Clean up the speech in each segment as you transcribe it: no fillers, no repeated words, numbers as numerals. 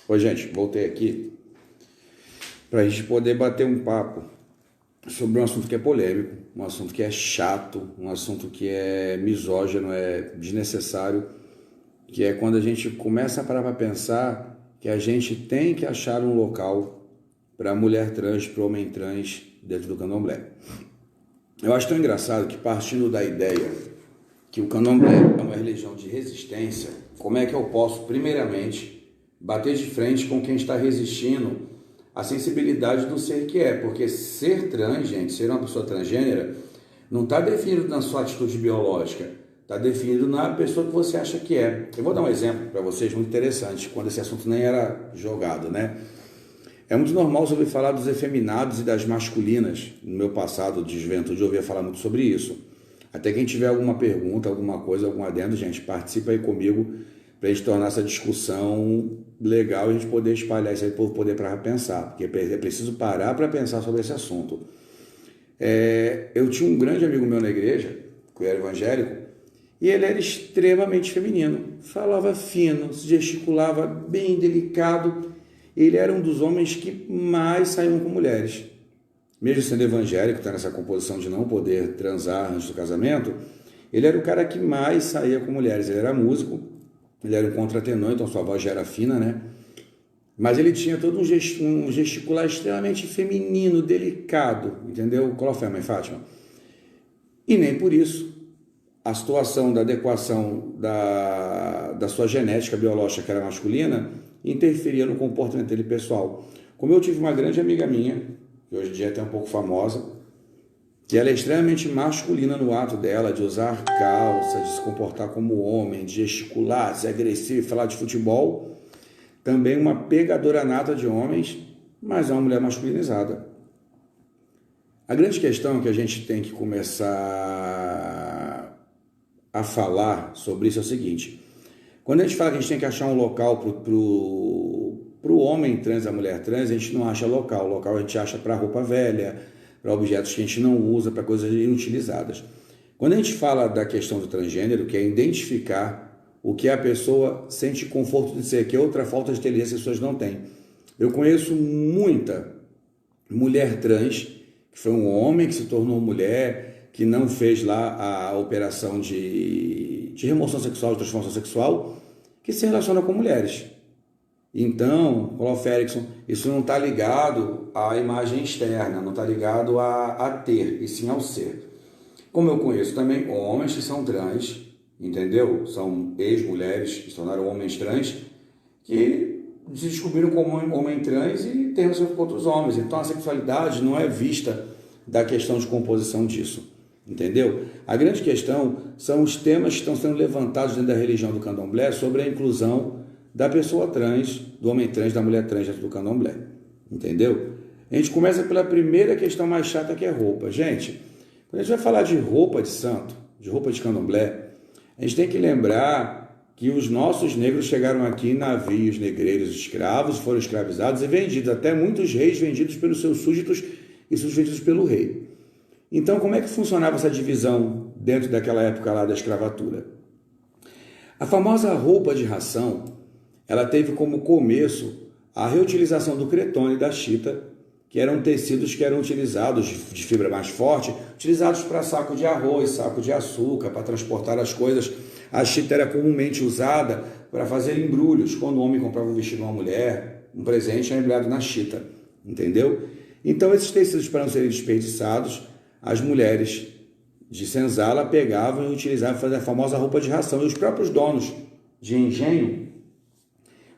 Oi, gente, voltei aqui para a gente poder bater um papo sobre um assunto que é polêmico, um assunto que é chato, um assunto que é misógino, é desnecessário, que é quando a gente começa a parar para pensar que a gente tem que achar um local para mulher trans, para homem trans dentro do candomblé. Eu acho tão engraçado que, partindo da ideia que o candomblé é uma religião de resistência, como é que eu posso, primeiramente, bater de frente com quem está resistindo à sensibilidade do ser que é? Porque ser trans, gente, ser uma pessoa transgênera, não está definido na sua atitude biológica, está definido na pessoa que você acha que é. Eu vou dar um exemplo para vocês muito interessante, quando esse assunto nem era jogado, né? É muito normal você ouvir falar dos efeminados e das masculinas. No meu passado de juventude eu ouvia falar muito sobre isso. Até quem tiver alguma pergunta, alguma coisa, algum adendo, gente, participa aí comigo para a gente tornar essa discussão legal e a gente poder espalhar isso aí para o poder para pensar, porque é preciso parar para pensar sobre esse assunto. Eu tinha um grande amigo meu na igreja, que era evangélico, e ele era extremamente feminino, falava fino, gesticulava bem delicado. Ele era um dos homens que mais saíam com mulheres. Mesmo sendo evangélico, está nessa composição de não poder transar antes do casamento, ele era o cara que mais saía com mulheres. Ele era músico, ele era um contratenor, então sua voz já era fina, né? Mas ele tinha todo um gesticular extremamente feminino, delicado, entendeu? Qual a fé, mãe Fátima? E nem por isso a situação da adequação da sua genética biológica, que era masculina, interferia no comportamento dele pessoal. Como eu tive uma grande amiga minha, que hoje em dia é até um pouco famosa, que ela é extremamente masculina no ato dela, de usar calça, de se comportar como homem, de gesticular, de ser agressivo, falar de futebol, também uma pegadora nata de homens, mas é uma mulher masculinizada. A grande questão que a gente tem que começar a falar sobre isso é o seguinte: quando a gente fala que a gente tem que achar um local para o homem trans, a mulher trans, a gente não acha local. Local a gente acha para roupa velha, para objetos que a gente não usa, para coisas inutilizadas. Quando a gente fala da questão do transgênero, que é identificar o que a pessoa sente conforto de ser, que é outra falta de inteligência que as pessoas não têm. Eu conheço muita mulher trans, que foi um homem que se tornou mulher, que não fez lá a operação de remoção sexual, de transformação sexual, que se relaciona com mulheres. Então, Rolf Erickson, isso não está ligado à imagem externa, não está ligado a ter, e sim ao ser. Como eu conheço também homens que são trans, entendeu? São ex-mulheres que se tornaram homens trans, que se descobriram como homem trans e têm relação com outros homens. Então, a sexualidade não é vista da questão de composição disso. Entendeu? A grande questão são os temas que estão sendo levantados dentro da religião do candomblé sobre a inclusão da pessoa trans, do homem trans, da mulher trans dentro do candomblé. Entendeu? A gente começa pela primeira questão mais chata, que é roupa. Gente, quando a gente vai falar de roupa de santo, de roupa de candomblé, a gente tem que lembrar que os nossos negros chegaram aqui em navios negreiros escravos, foram escravizados e vendidos, até muitos reis vendidos pelos seus súditos e vendidos pelo rei. Então, como é que funcionava essa divisão dentro daquela época lá da escravatura? A famosa roupa de ração, ela teve como começo a reutilização do cretone e da chita, que eram tecidos que eram utilizados de fibra mais forte, utilizados para saco de arroz, saco de açúcar, para transportar as coisas. A chita era comumente usada para fazer embrulhos. Quando o homem comprava um vestido de uma mulher, um presente era embrulhado na chita, entendeu? Então, esses tecidos, para não serem desperdiçados, as mulheres de senzala pegavam e utilizavam para fazer a famosa roupa de ração. E os próprios donos de engenho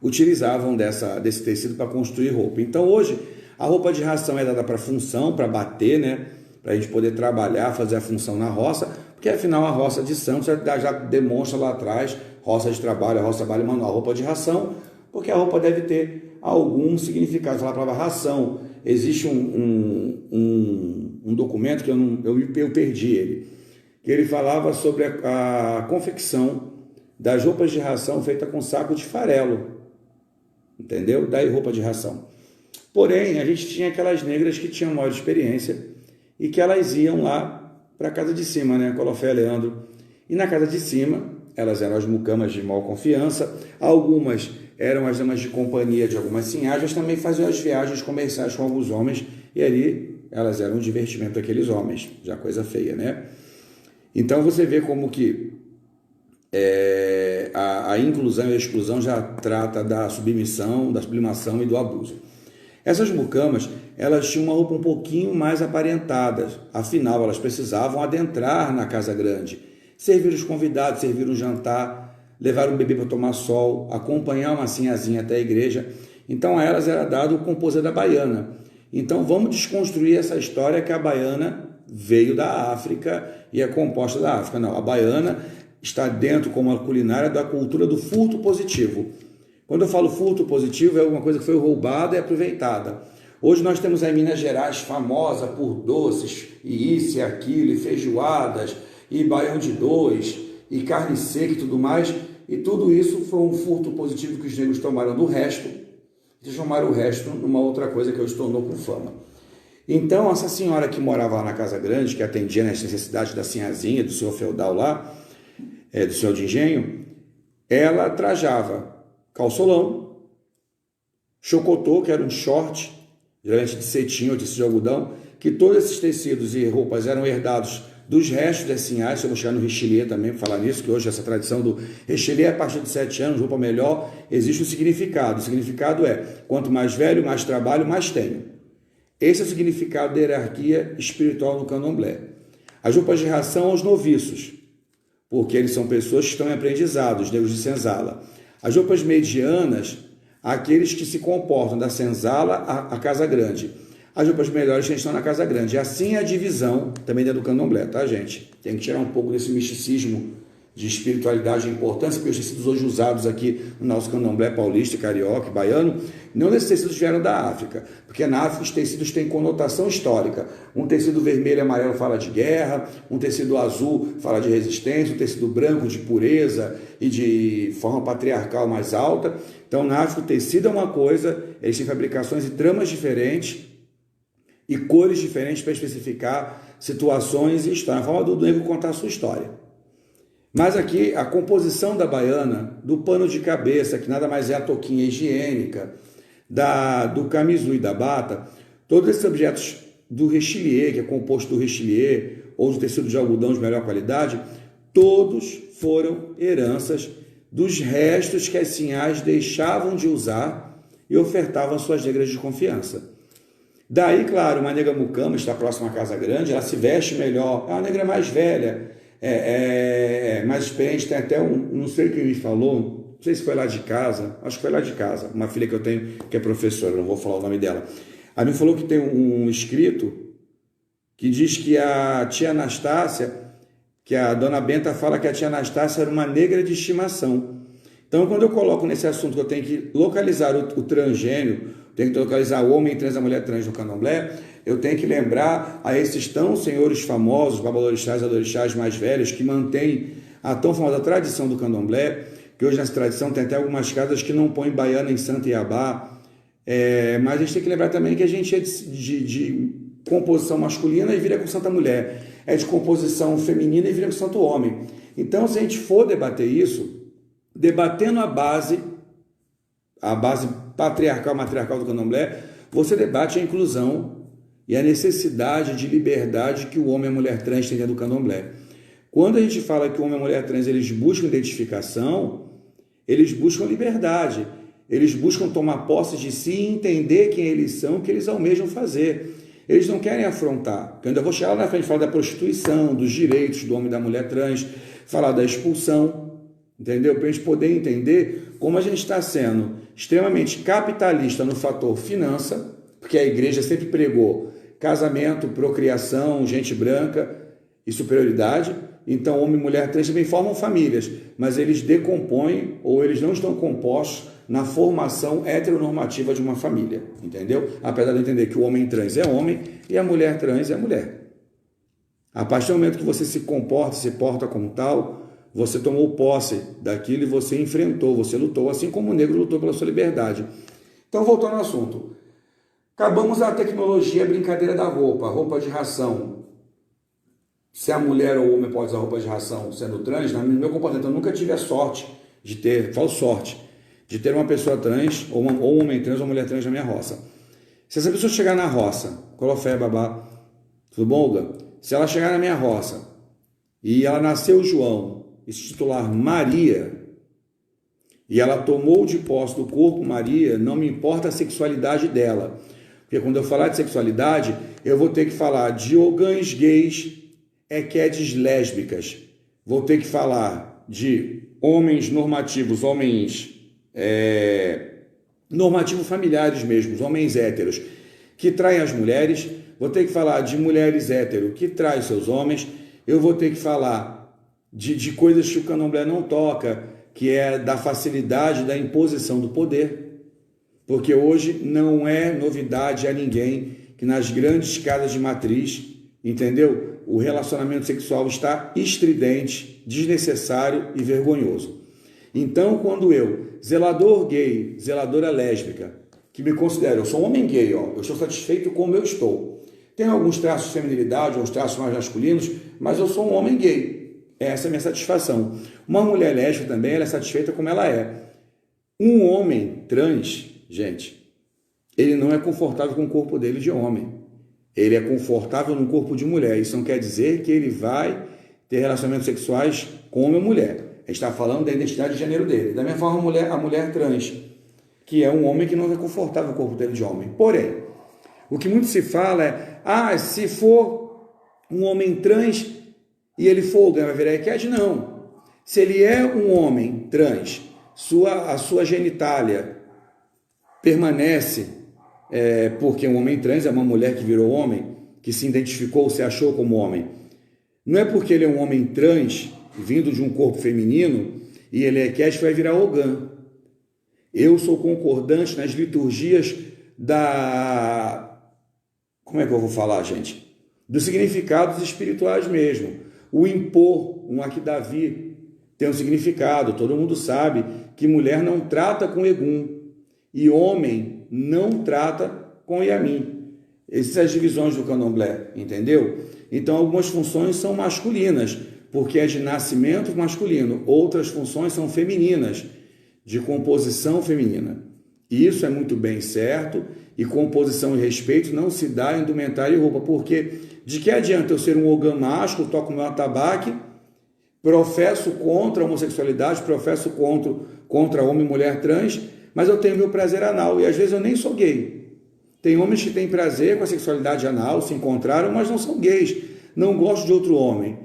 utilizavam desse tecido para construir roupa. Então, hoje, a roupa de ração é dada para função, para bater, né? Para a gente poder trabalhar, fazer a função na roça, porque afinal a roça de Santos já demonstra lá atrás, roça de trabalho, roça de trabalho manual, roupa de ração, porque a roupa deve ter algum significado. Falar a palavra ração, existe um documento que eu perdi ele, que ele falava sobre a confecção das roupas de ração feita com saco de farelo, entendeu? Daí roupa de ração. Porém, a gente tinha aquelas negras que tinham maior experiência e que elas iam lá para a casa de cima, né? Colofé, Leandro. E na casa de cima, elas eram as mucamas de maior confiança. Algumas eram as damas de companhia de algumas sinhás, mas também faziam as viagens comerciais com alguns homens, e ali elas eram um divertimento daqueles homens, já coisa feia, né? Então você vê como que a inclusão e a exclusão já trata da submissão, da sublimação e do abuso. Essas mucamas, elas tinham uma roupa um pouquinho mais aparentada, afinal elas precisavam adentrar na casa grande, servir os convidados, servir um jantar, levar um bebê para tomar sol, acompanhar uma sinhazinha até a igreja. Então a elas era dado o composer da baiana. Então vamos desconstruir essa história que a baiana veio da África e é composta da África. Não, a baiana está dentro, como a culinária, da cultura do furto positivo. Quando eu falo furto positivo, é alguma coisa que foi roubada e aproveitada. Hoje nós temos a Minas Gerais famosa por doces, e isso e aquilo, e feijoadas, e baião de dois, e carne seca e tudo mais. E tudo isso foi um furto positivo que os negros tomaram do resto, e transformaram o resto numa outra coisa que hoje tornou com fama. Então, essa senhora que morava lá na Casa Grande, que atendia nas necessidades da sinhazinha, do senhor feudal lá, do senhor de engenho, ela trajava calçolão, chocotô, que era um short, geralmente de cetim ou tecido de algodão, que todos esses tecidos e roupas eram herdados dos restos das sinhás. Eu vou chegar no Richelieu também para falar nisso, que hoje essa tradição do Richelieu, a partir de 7 anos, roupa melhor, existe um significado. O significado é, quanto mais velho, mais trabalho, mais tenho. Esse é o significado da hierarquia espiritual no candomblé. As roupas de ração aos noviços, porque eles são pessoas que estão em aprendizado, os negros de senzala. As roupas medianas, aqueles que se comportam da senzala à casa grande. As roupas melhores que estão na casa grande. E assim é a divisão também dentro do candomblé, tá, gente? Tem que tirar um pouco desse misticismo de espiritualidade e importância, porque os tecidos hoje usados aqui no nosso candomblé paulista, carioca, baiano, não desses tecidos vieram da África, porque na África os tecidos têm conotação histórica. Um tecido vermelho e amarelo fala de guerra, um tecido azul fala de resistência, um tecido branco de pureza e de forma patriarcal mais alta. Então, na África o tecido é uma coisa, eles têm fabricações e tramas diferentes e cores diferentes para especificar situações e história, a forma do negro contar a sua história. Mas aqui a composição da baiana, do pano de cabeça, que nada mais é a touquinha higiênica, do camisu e da bata, todos esses objetos do Richelieu, que é composto do Richelieu, ou do tecido de algodão de melhor qualidade, todos foram heranças dos restos que as sinhás deixavam de usar e ofertavam às suas negras de confiança. Daí, claro, uma negra mucama está próxima à casa grande, ela se veste melhor, é uma negra mais velha, mais experiente, tem até não sei o que me falou, não sei se foi lá de casa, acho que foi lá de casa, uma filha que eu tenho que é professora, não vou falar o nome dela. Ela me falou que tem um escrito que diz que a tia Anastácia, que a dona Benta fala que a tia Anastácia era uma negra de estimação. Então, quando eu coloco nesse assunto que eu tenho que localizar o transgênio, tenho que localizar o homem trans e a mulher trans no candomblé, eu tenho que lembrar a esses tão senhores famosos, babalorixás e adorixás mais velhos, que mantêm a tão famosa tradição do candomblé, que hoje nessa tradição tem até algumas casas que não põem baiana em Santa Iabá, mas a gente tem que lembrar também que a gente é de composição masculina e vira com Santa Mulher, é de composição feminina e vira com Santo Homem. Então, se a gente for debater isso, debatendo a base patriarcal, matriarcal do candomblé, você debate a inclusão e a necessidade de liberdade que o homem e a mulher trans têm dentro do candomblé. Quando a gente fala que o homem e a mulher trans eles buscam identificação, eles buscam liberdade, eles buscam tomar posse de si e entender quem eles são, o que eles almejam fazer. Eles não querem afrontar. Eu ainda vou chegar lá na frente, falar da prostituição, dos direitos do homem e da mulher trans, falar da expulsão, entendeu? Para a gente poder entender como a gente está sendo extremamente capitalista no fator finança, porque a igreja sempre pregou casamento, procriação, gente branca e superioridade. Então, homem e mulher trans também formam famílias, mas eles decompõem ou eles não estão compostos na formação heteronormativa de uma família, entendeu? Apesar de entender que o homem trans é homem e a mulher trans é mulher. A partir do momento que você se comporta, se porta como tal, você tomou posse daquilo e você enfrentou, você lutou, assim como o negro lutou pela sua liberdade. Então, voltando ao assunto. Acabamos a tecnologia, a brincadeira da roupa, roupa de ração. Se a mulher ou o homem pode usar roupa de ração sendo trans, no meu comportamento eu nunca tive a sorte de ter, falo sorte, de ter uma pessoa trans, ou um homem trans ou uma mulher trans na minha roça. Se essa pessoa chegar na roça, Colofé, babá, tudo bom, Olga? Se ela chegar na minha roça e ela nasceu João e se titular Maria, e ela tomou de posse do corpo Maria, não me importa a sexualidade dela. Porque quando eu falar de sexualidade, eu vou ter que falar de ogãs gays, equedes lésbicas. Vou ter que falar de homens normativos, homens normativos familiares mesmo, homens héteros, que traem as mulheres. Vou ter que falar de mulheres héteros que traem seus homens. Eu vou ter que falar de coisas que o candomblé não toca, que é da facilidade da imposição do poder, porque hoje não é novidade a ninguém que nas grandes casas de matriz, entendeu? O relacionamento sexual está estridente, desnecessário e vergonhoso. Então, quando eu, zelador gay, zeladora lésbica, que me considero, eu sou um homem gay, eu estou satisfeito como eu estou. Tenho alguns traços de feminilidade, alguns traços mais masculinos, mas eu sou um homem gay. Essa é a minha satisfação. Uma mulher lésbica também, ela é satisfeita como ela é. Um homem trans, gente, ele não é confortável com o corpo dele de homem. Ele é confortável no corpo de mulher. Isso não quer dizer que ele vai ter relacionamentos sexuais com homem ou mulher. A gente está falando da identidade de gênero dele. Da mesma forma, a mulher trans, que é um homem que não é confortável no corpo dele de homem. Porém, o que muito se fala é, se for um homem trans e ele for ogã, vai virar equede? Não. Se ele é um homem trans, a sua genitália permanece, porque um homem trans é uma mulher que virou homem, que se identificou, se achou como homem. Não é porque ele é um homem trans, vindo de um corpo feminino, e ele é equede, vai virar ogã. Eu sou concordante nas liturgias como é que eu vou falar, gente? Dos significados espirituais mesmo. O impor, um aqui Davi, tem um significado. Todo mundo sabe que mulher não trata com Egum e homem não trata com Yamim. Essas são as divisões do candomblé, entendeu? Então, algumas funções são masculinas, porque é de nascimento masculino. Outras funções são femininas, de composição feminina. Isso é muito bem certo, e composição e respeito não se dá em indumentária e roupa, porque de que adianta eu ser um ogã macho, toco meu atabaque, professo contra a homossexualidade, professo contra homem e mulher trans, mas eu tenho meu prazer anal, e às vezes eu nem sou gay. Tem homens que têm prazer com a sexualidade anal, se encontraram, mas não são gays, não gostam de outro homem,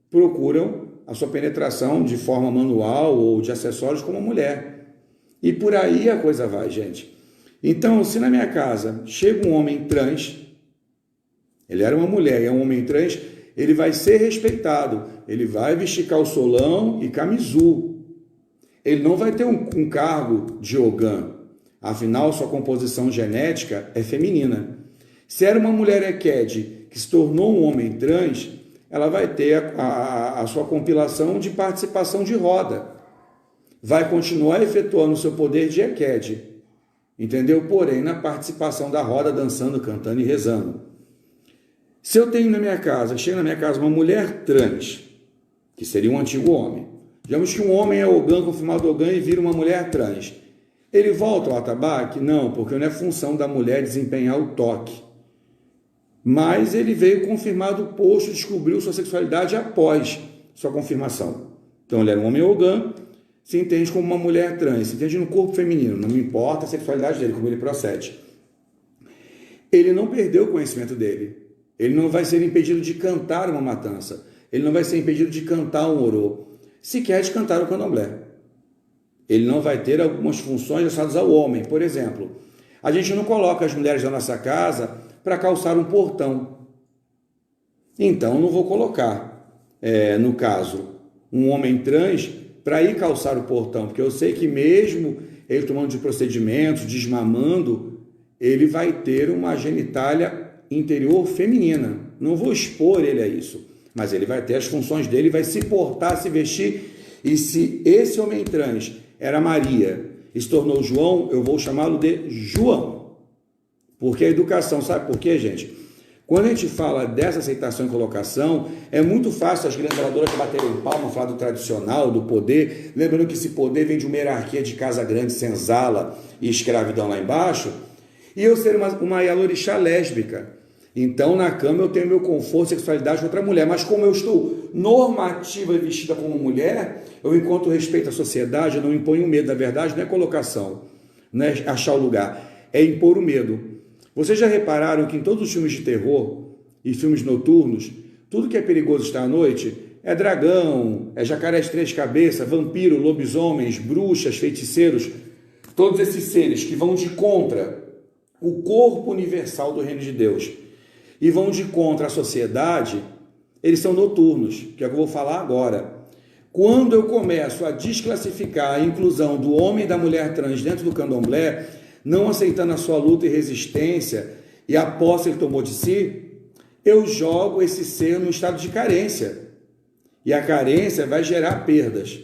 procuram a sua penetração de forma manual ou de acessórios como mulher. E por aí a coisa vai, gente. Então, se na minha casa chega um homem trans, ele era uma mulher e é um homem trans, ele vai ser respeitado, ele vai vestir calçolão e camisu. Ele não vai ter um cargo de ogã, afinal sua composição genética é feminina. Se era uma mulher equede que se tornou um homem trans, ela vai ter a sua compilação de participação de roda. Vai continuar efetuando o seu poder de equede, entendeu? Porém, na participação da roda, dançando, cantando e rezando. Se eu tenho na minha casa, chega na minha casa uma mulher trans, que seria um antigo homem, digamos que um homem é ogã, confirmado ogã, e vira uma mulher trans. Ele volta ao atabaque? Não, porque não é função da mulher desempenhar o toque. Mas ele veio confirmado o posto, descobriu sua sexualidade após sua confirmação. Então ele era um homem ogã, se entende como uma mulher trans, se entende no corpo feminino, não me importa a sexualidade dele, como ele procede. Ele não perdeu o conhecimento dele. Ele não vai ser impedido de cantar uma matança. Ele não vai ser impedido de cantar um orô, sequer de cantar o candomblé. Ele não vai ter algumas funções associadas ao homem. Por exemplo, a gente não coloca as mulheres da nossa casa para calçar um portão. Então, não vou colocar, no caso, um homem trans para ir calçar o portão, porque eu sei que mesmo ele tomando de procedimentos, desmamando, ele vai ter uma genitália interior feminina. Não vou expor ele a isso, mas ele vai ter as funções dele, vai se portar, se vestir, e se esse homem trans era Maria e se tornou João, eu vou chamá-lo de João. Porque a educação, sabe por quê, gente? Quando a gente fala dessa aceitação e colocação, é muito fácil as grandes oradoras baterem palma, falar do tradicional, do poder, lembrando que esse poder vem de uma hierarquia de casa grande, senzala e escravidão lá embaixo, e eu ser uma Yalorixá lésbica. Então, na cama eu tenho meu conforto, sexualidade com outra mulher, mas como eu estou normativa e vestida como mulher, eu encontro respeito à sociedade, eu não imponho medo. Na verdade, não é colocação, não é achar o lugar, é impor o medo. Vocês já repararam que em todos os filmes de terror e filmes noturnos, tudo que é perigoso estar à noite é dragão, é jacaré de 3 cabeças, vampiro, lobisomens, bruxas, feiticeiros, todos esses seres que vão de contra o corpo universal do reino de Deus e vão de contra a sociedade, eles são noturnos, que é o que eu vou falar agora. Quando eu começo a desclassificar a inclusão do homem e da mulher trans dentro do candomblé, não aceitando a sua luta e resistência e a posse que ele tomou de si, eu jogo esse ser num estado de carência. E a carência vai gerar perdas.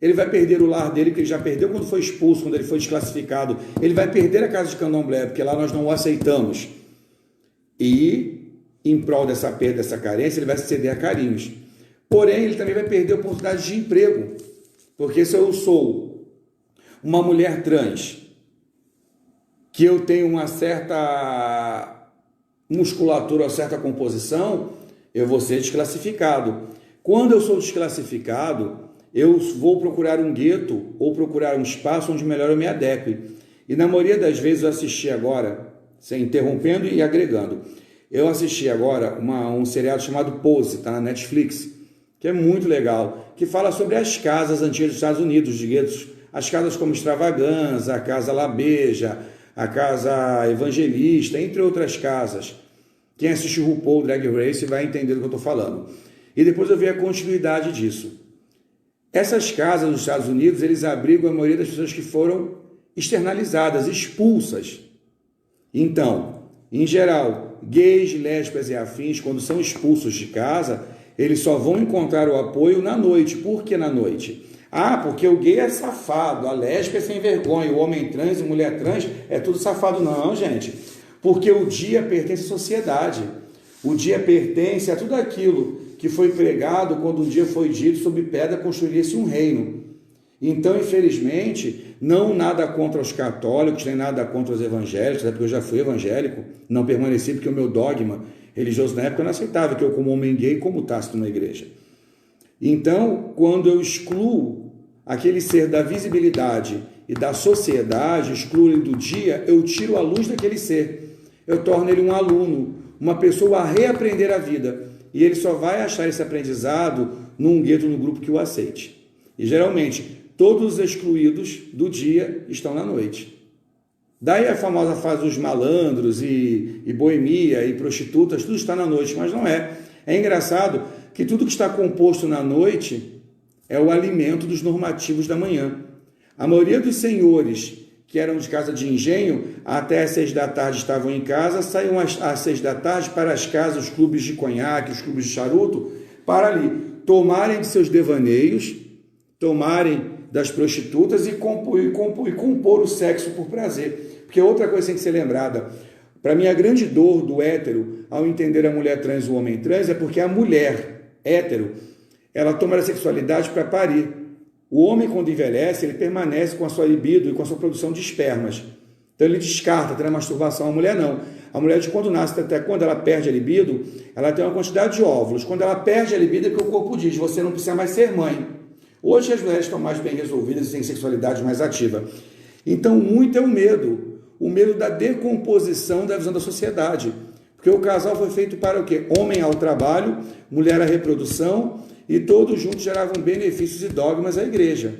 Ele vai perder o lar dele, que ele já perdeu quando foi expulso, quando ele foi desclassificado. Ele vai perder a casa de candomblé, porque lá nós não o aceitamos. E, em prol dessa perda, dessa carência, ele vai se ceder a carinhos. Porém, ele também vai perder oportunidades de emprego. Porque se eu sou uma mulher trans, que eu tenho uma certa musculatura, uma certa composição, eu vou ser desclassificado. Quando eu sou desclassificado, eu vou procurar um gueto ou procurar um espaço onde melhor eu me adeque. E na maioria das vezes eu assisti agora, interrompendo e agregando, eu assisti agora um seriado chamado Pose, está na Netflix, que é muito legal, que fala sobre as casas antigas dos Estados Unidos, de guetos, as casas como Extravaganza, a Casa La Beja, a Casa Evangelista, entre outras casas. Quem assistiu o RuPaul Drag Race vai entender do que eu estou falando. E depois eu vi a continuidade disso. Essas casas nos Estados Unidos, eles abrigam a maioria das pessoas que foram externalizadas, expulsas. Então, em geral, gays, lésbicas e afins, quando são expulsos de casa, eles só vão encontrar o apoio na noite. Por que na noite? Ah, porque o gay é safado, a lésbica é sem vergonha, o homem trans e mulher trans é tudo safado. Não, gente. Porque o dia pertence à sociedade. O dia pertence a tudo aquilo que foi pregado quando um dia foi dito sobre pedra construiria-se um reino. Então, infelizmente, não nada contra os católicos, nem nada contra os evangélicos, até porque eu já fui evangélico, não permaneci porque o meu dogma religioso na época não aceitava que eu como homem gay comutasse numa igreja. Então, quando eu excluo aquele ser da visibilidade e da sociedade, excluo ele do dia, eu tiro a luz daquele ser. Eu torno ele um aluno, uma pessoa a reaprender a vida. E ele só vai achar esse aprendizado num gueto, no grupo que o aceite. E geralmente, todos os excluídos do dia estão na noite. Daí a famosa fase dos malandros e boemia e prostitutas, tudo está na noite, mas não é. É engraçado que tudo que está composto na noite é o alimento dos normativos da manhã. A maioria dos senhores que eram de casa de engenho, até às 6 da tarde estavam em casa, saíam às 6 da tarde para as casas, os clubes de conhaque, os clubes de charuto, para ali tomarem de seus devaneios, tomarem das prostitutas e compor o sexo por prazer. Porque outra coisa tem que ser lembrada, para mim a grande dor do hétero ao entender a mulher trans e o homem trans é porque a mulher hétero, ela toma a sexualidade para parir. O homem, quando envelhece, ele permanece com a sua libido e com a sua produção de espermas. Então ele descarta, tem a masturbação. A mulher não. A mulher, de quando nasce até quando ela perde a libido, ela tem uma quantidade de óvulos. Quando ela perde a libido é que o corpo diz, você não precisa mais ser mãe. Hoje as mulheres estão mais bem resolvidas e têm sexualidade mais ativa. Então muito é o medo da decomposição da visão da sociedade. Porque o casal foi feito para o quê? Homem ao trabalho, mulher à reprodução, e todos juntos geravam benefícios e dogmas à igreja.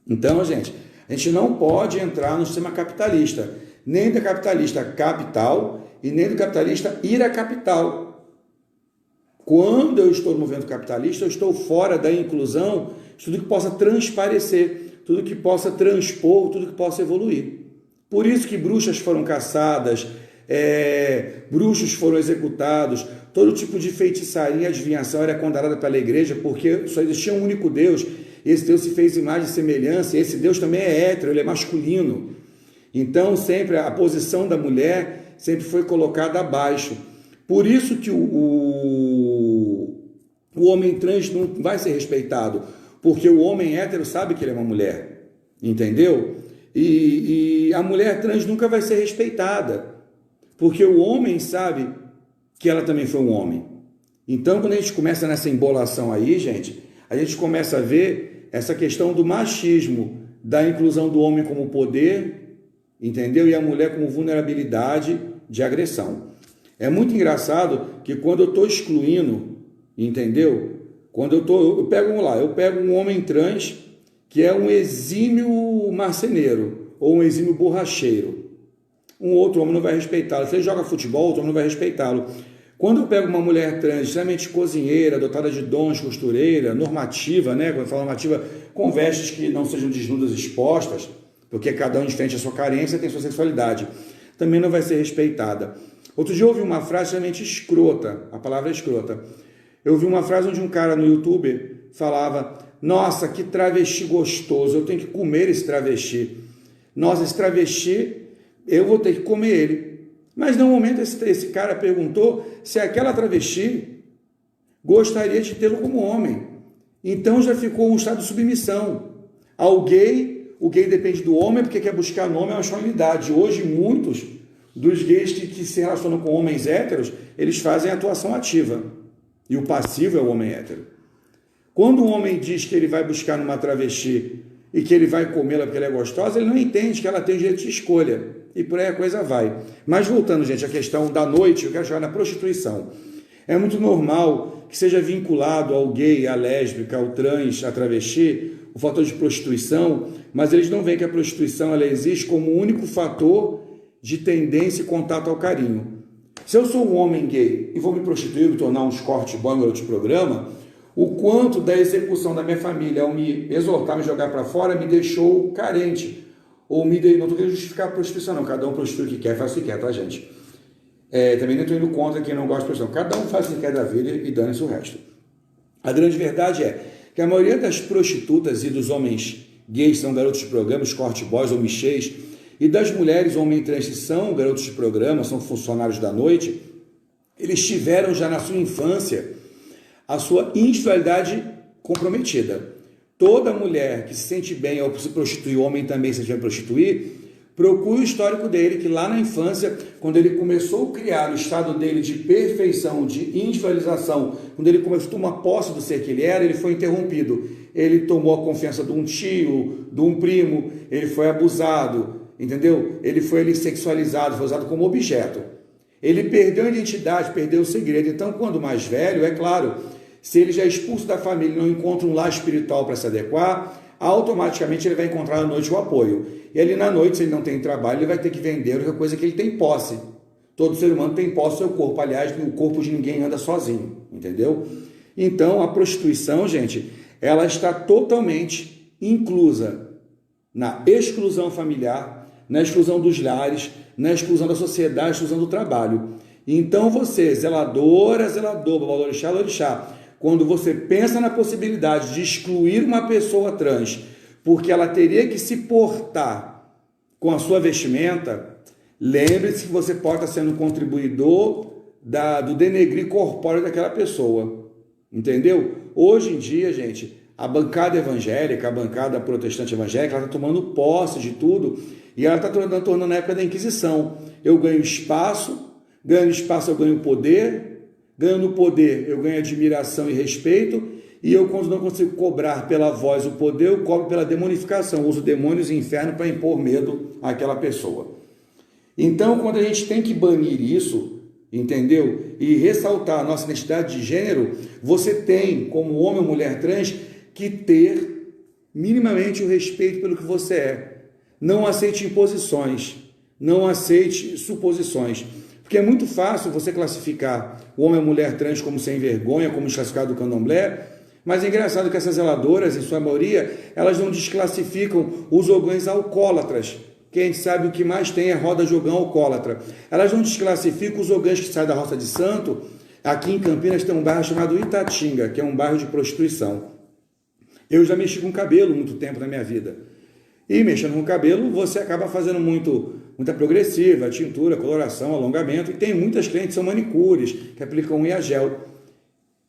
Então, gente, a gente não pode entrar no sistema capitalista, nem do capitalista capital e nem do capitalista ir à capital. Quando eu estou no movimento capitalista, eu estou fora da inclusão de tudo que possa transparecer, tudo que possa transpor, tudo que possa evoluir. Por isso que bruxas foram caçadas, bruxos foram executados, todo tipo de feitiçaria e adivinhação era condenada pela igreja, porque só existia um único Deus, esse Deus se fez imagem e semelhança, e esse Deus também é hétero, ele é masculino. Então, sempre a posição da mulher sempre foi colocada abaixo. Por isso que o homem trans não vai ser respeitado, porque o homem hétero sabe que ele é uma mulher, entendeu? E a mulher trans nunca vai ser respeitada, porque o homem sabe que ela também foi um homem. Então, quando a gente começa nessa embolação aí, gente, a gente começa a ver essa questão do machismo, da inclusão do homem como poder, entendeu? E a mulher como vulnerabilidade de agressão. É muito engraçado que quando eu estou excluindo, entendeu? Eu pego um homem trans que é um exímio marceneiro ou um exímio borracheiro. Um outro homem não vai respeitá-lo. Se ele joga futebol, outro homem não vai respeitá-lo. Quando eu pego uma mulher trans extremamente cozinheira, dotada de dons, costureira, normativa, né? Quando eu falo normativa, com vestes que não sejam desnudas expostas, porque cada um diferente a sua carência tem sua sexualidade, também não vai ser respeitada. Outro dia eu ouvi uma frase extremamente escrota, a palavra é escrota. Eu ouvi uma frase onde um cara no YouTube falava: nossa, que travesti gostoso, eu tenho que comer esse travesti. Nossa, esse travesti, eu vou ter que comer ele. Mas no momento esse cara perguntou se aquela travesti gostaria de tê-lo como homem. Então já ficou um estado de submissão. O gay depende do homem porque quer buscar nome e masculinidade. Hoje muitos dos gays que se relacionam com homens héteros, eles fazem atuação ativa. E o passivo é o homem hétero. Quando um homem diz que ele vai buscar numa travesti e que ele vai comê-la porque ela é gostosa, ele não entende que ela tem direito de escolha. E por aí a coisa vai. Mas voltando, gente, à questão da noite, eu quero chegar na prostituição. É muito normal que seja vinculado ao gay, à lésbica, ao trans, à travesti, o fator de prostituição, mas eles não veem que a prostituição ela existe como o único fator de tendência e contato ao carinho. Se eu sou um homem gay e vou me prostituir, me tornar um escort boy, um garoto de programa, o quanto da execução da minha família ao me exortar, me jogar para fora, me deixou carente. Ou não estou querendo justificar a prostituição, não. Cada um prostitui o que quer, faz o que quer, tá, gente? Também não estou indo contra quem não gosta de prostituição. Cada um faz o que quer da vida e dane-se o resto. A grande verdade é que a maioria das prostitutas e dos homens gays são garotos de programa, escort boys ou michês, e das mulheres, homens trans, que são garotos de programa, são funcionários da noite, eles tiveram já na sua infância a sua individualidade comprometida. Toda mulher que se sente bem ao se prostituir, o homem também se tiver prostituir, procure o histórico dele, que lá na infância, quando ele começou a criar o estado dele de perfeição, de individualização, quando ele começou a tomar posse do ser que ele era, ele foi interrompido. Ele tomou a confiança de um tio, de um primo, ele foi abusado, entendeu? Ele foi sexualizado, foi usado como objeto. Ele perdeu a identidade, perdeu o segredo. Então, quando mais velho, é claro, se ele já é expulso da família e não encontra um lar espiritual para se adequar, automaticamente ele vai encontrar à noite o apoio. E ali na noite, se ele não tem trabalho, ele vai ter que vender a única coisa que ele tem posse. Todo ser humano tem posse do seu corpo. Aliás, o corpo de ninguém anda sozinho, entendeu? Então, a prostituição, gente, ela está totalmente inclusa na exclusão familiar, na exclusão dos lares, na exclusão da sociedade, na exclusão do trabalho. Então, você, zelador, babalorixá, quando você pensa na possibilidade de excluir uma pessoa trans, porque ela teria que se portar com a sua vestimenta, lembre-se que você pode estar sendo um contribuidor do denegrir corpóreo daquela pessoa. Entendeu? Hoje em dia, gente, a bancada evangélica, a bancada protestante evangélica, ela está tomando posse de tudo e ela está tornando a época da Inquisição. Eu ganho espaço eu ganho poder, ganhando poder eu ganho admiração e respeito, e eu, quando não consigo cobrar pela voz o poder, eu cobro pela demonificação, uso demônios e inferno para impor medo àquela pessoa. Então, quando a gente tem que banir isso, entendeu? E ressaltar a nossa identidade de gênero, você tem, como homem ou mulher trans, que ter minimamente o respeito pelo que você é. Não aceite imposições, não aceite suposições. Porque é muito fácil você classificar o homem ou mulher trans como sem vergonha, como desclassificado do candomblé, mas é engraçado que essas zeladoras, em sua maioria, elas não desclassificam os ogãs alcoólatras, que a gente sabe o que mais tem é roda de ogã alcoólatra. Elas não desclassificam os ogãs que saem da Roça de Santo. Aqui em Campinas tem um bairro chamado Itatinga, que é um bairro de prostituição. Eu já mexi com cabelo muito tempo na minha vida. E mexendo com o cabelo, você acaba fazendo muita progressiva, tintura, coloração, alongamento, e tem muitas clientes que são manicures, que aplicam unha gel.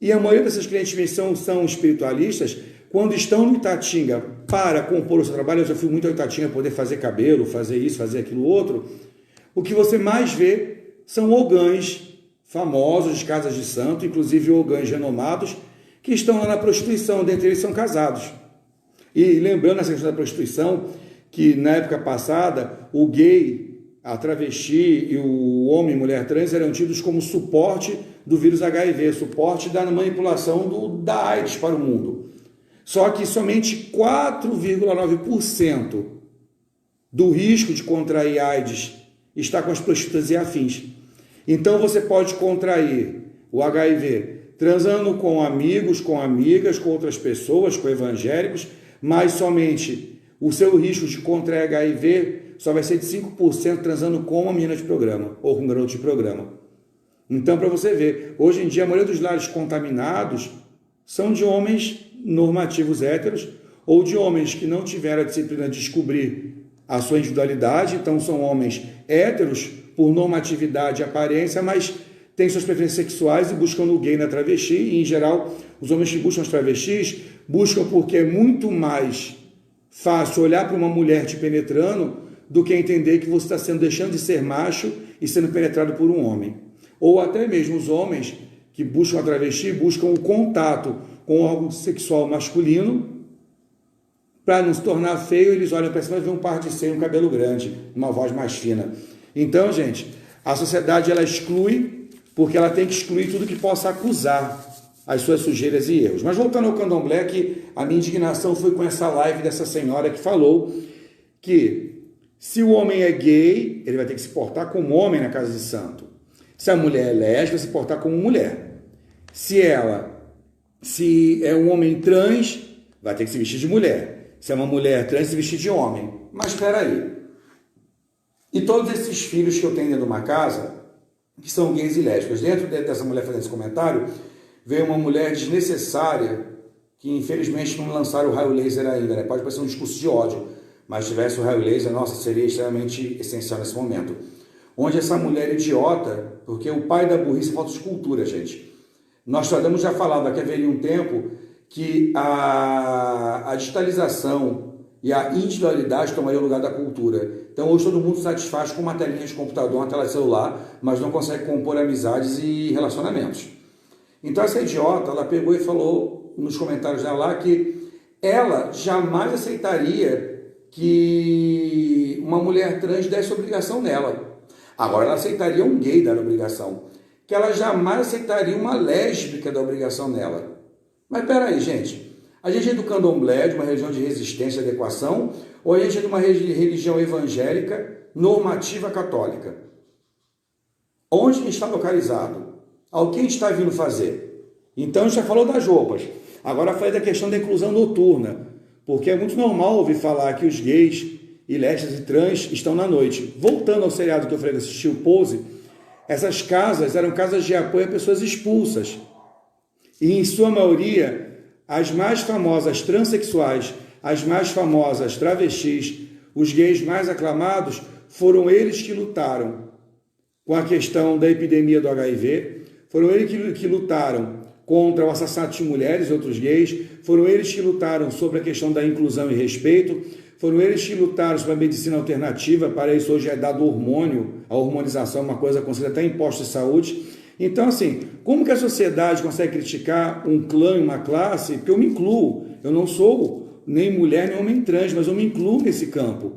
E a maioria dessas clientes são espiritualistas, quando estão no Itatinga para compor o seu trabalho, eu já fui muito ao Itatinga poder fazer cabelo, fazer isso, fazer aquilo outro, o que você mais vê são ogãs famosos de casas de santo, inclusive ogãs renomados, que estão lá na prostituição, dentre eles são casados. E lembrando essa questão da prostituição, que na época passada, o gay, a travesti e o homem e mulher trans eram tidos como suporte do vírus HIV, suporte da manipulação da AIDS para o mundo. Só que somente 4,9% do risco de contrair AIDS está com as prostitutas e afins. Então você pode contrair o HIV transando com amigos, com amigas, com outras pessoas, com evangélicos, mas somente o seu risco de contrair HIV só vai ser de 5% transando com uma menina de programa ou com um garoto de programa. Então, para você ver, hoje em dia a maioria dos lares contaminados são de homens normativos héteros ou de homens que não tiveram a disciplina de descobrir a sua individualidade, então são homens héteros por normatividade e aparência, mas têm suas preferências sexuais e buscam no gay, na travesti, e em geral os homens que buscam as travestis buscam porque é muito mais fácil olhar para uma mulher te penetrando do que entender que você está deixando de ser macho e sendo penetrado por um homem. Ou até mesmo os homens que buscam a travesti buscam o contato com o órgão sexual masculino para não se tornar feio, eles olham para cima e veem um par de seio, um cabelo grande, uma voz mais fina. Então, gente, a sociedade ela exclui porque ela tem que excluir tudo que possa acusar as suas sujeiras e erros. Mas voltando ao candomblé, que a minha indignação foi com essa live dessa senhora que falou que se o homem é gay, ele vai ter que se portar como homem na casa de santo. Se a mulher é lésbica, se portar como mulher. Se é um homem trans, vai ter que se vestir de mulher. Se é uma mulher trans, se vestir de homem. Mas espera aí. E todos esses filhos que eu tenho dentro de uma casa, que são gays e lésbicas, dentro dessa mulher fazendo esse comentário, veio uma mulher desnecessária, que infelizmente não lançaram o raio laser ainda, né? Pode parecer um discurso de ódio, mas se tivesse o raio laser, nossa, seria extremamente essencial nesse momento. Onde essa mulher idiota, porque o pai da burrice é falta de cultura, gente. Nós tratamos já falado que haveria um tempo que a digitalização e a individualidade tomariam o lugar da cultura. Então hoje todo mundo se satisfaz com uma telinha de computador, uma tela de celular, mas não consegue compor amizades e relacionamentos. Então essa idiota, ela pegou e falou nos comentários dela lá que ela jamais aceitaria que uma mulher trans desse obrigação nela. Agora ela aceitaria um gay dar obrigação. Que ela jamais aceitaria uma lésbica dar obrigação nela. Mas peraí, gente. A gente é do candomblé, de uma religião de resistência e adequação, ou a gente é de uma religião evangélica normativa católica? Onde a gente está localizado? Ao que a gente está vindo fazer? Então a gente já falou das roupas. Agora falei da questão da inclusão noturna, porque é muito normal ouvir falar que os gays e lésbicas e trans estão na noite. Voltando ao seriado que eu falei que assistiu, Pose, essas casas eram casas de apoio a pessoas expulsas. E em sua maioria, as mais famosas transexuais, as mais famosas travestis, os gays mais aclamados, foram eles que lutaram com a questão da epidemia do HIV, foram eles que lutaram contra o assassinato de mulheres e outros gays, foram eles que lutaram sobre a questão da inclusão e respeito, foram eles que lutaram sobre a medicina alternativa, para isso hoje é dado hormônio, a hormonização é uma coisa considerada até imposto de saúde. Então, assim, como que a sociedade consegue criticar um clã e uma classe? Porque eu me incluo, eu não sou nem mulher nem homem trans, mas eu me incluo nesse campo.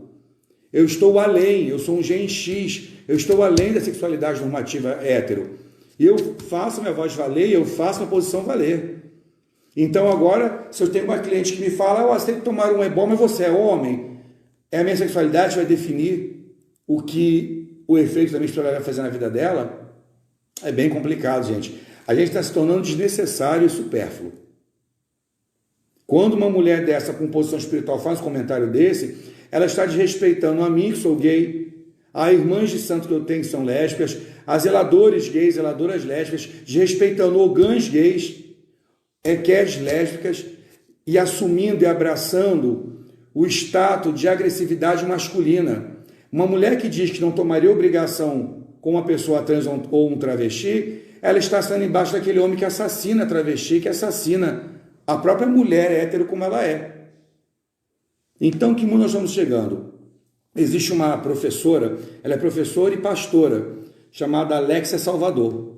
Eu estou além, eu sou um gen X, eu estou além da sexualidade normativa hétero. E eu faço minha voz valer e eu faço minha posição valer. Então agora, se eu tenho uma cliente que me fala, você tem que tomar um ebol, mas você é homem, é a minha sexualidade que vai definir o que o efeito da minha história vai fazer na vida dela, é bem complicado, gente. A gente está se tornando desnecessário e supérfluo. Quando uma mulher dessa com posição espiritual faz um comentário desse, ela está desrespeitando a mim, que sou gay, a irmãs de santo que eu tenho, que são lésbicas, a zeladores gays, zeladoras lésbicas, desrespeitando ogãs gays, equés lésbicas, e assumindo e abraçando o status de agressividade masculina. Uma mulher que diz que não tomaria obrigação com uma pessoa trans ou um travesti, ela está sendo embaixo daquele homem que assassina a travesti, que assassina a própria mulher hétero como ela é. Então, que mundo nós estamos chegando? Existe uma professora, ela é professora e pastora, chamada Alexia Salvador.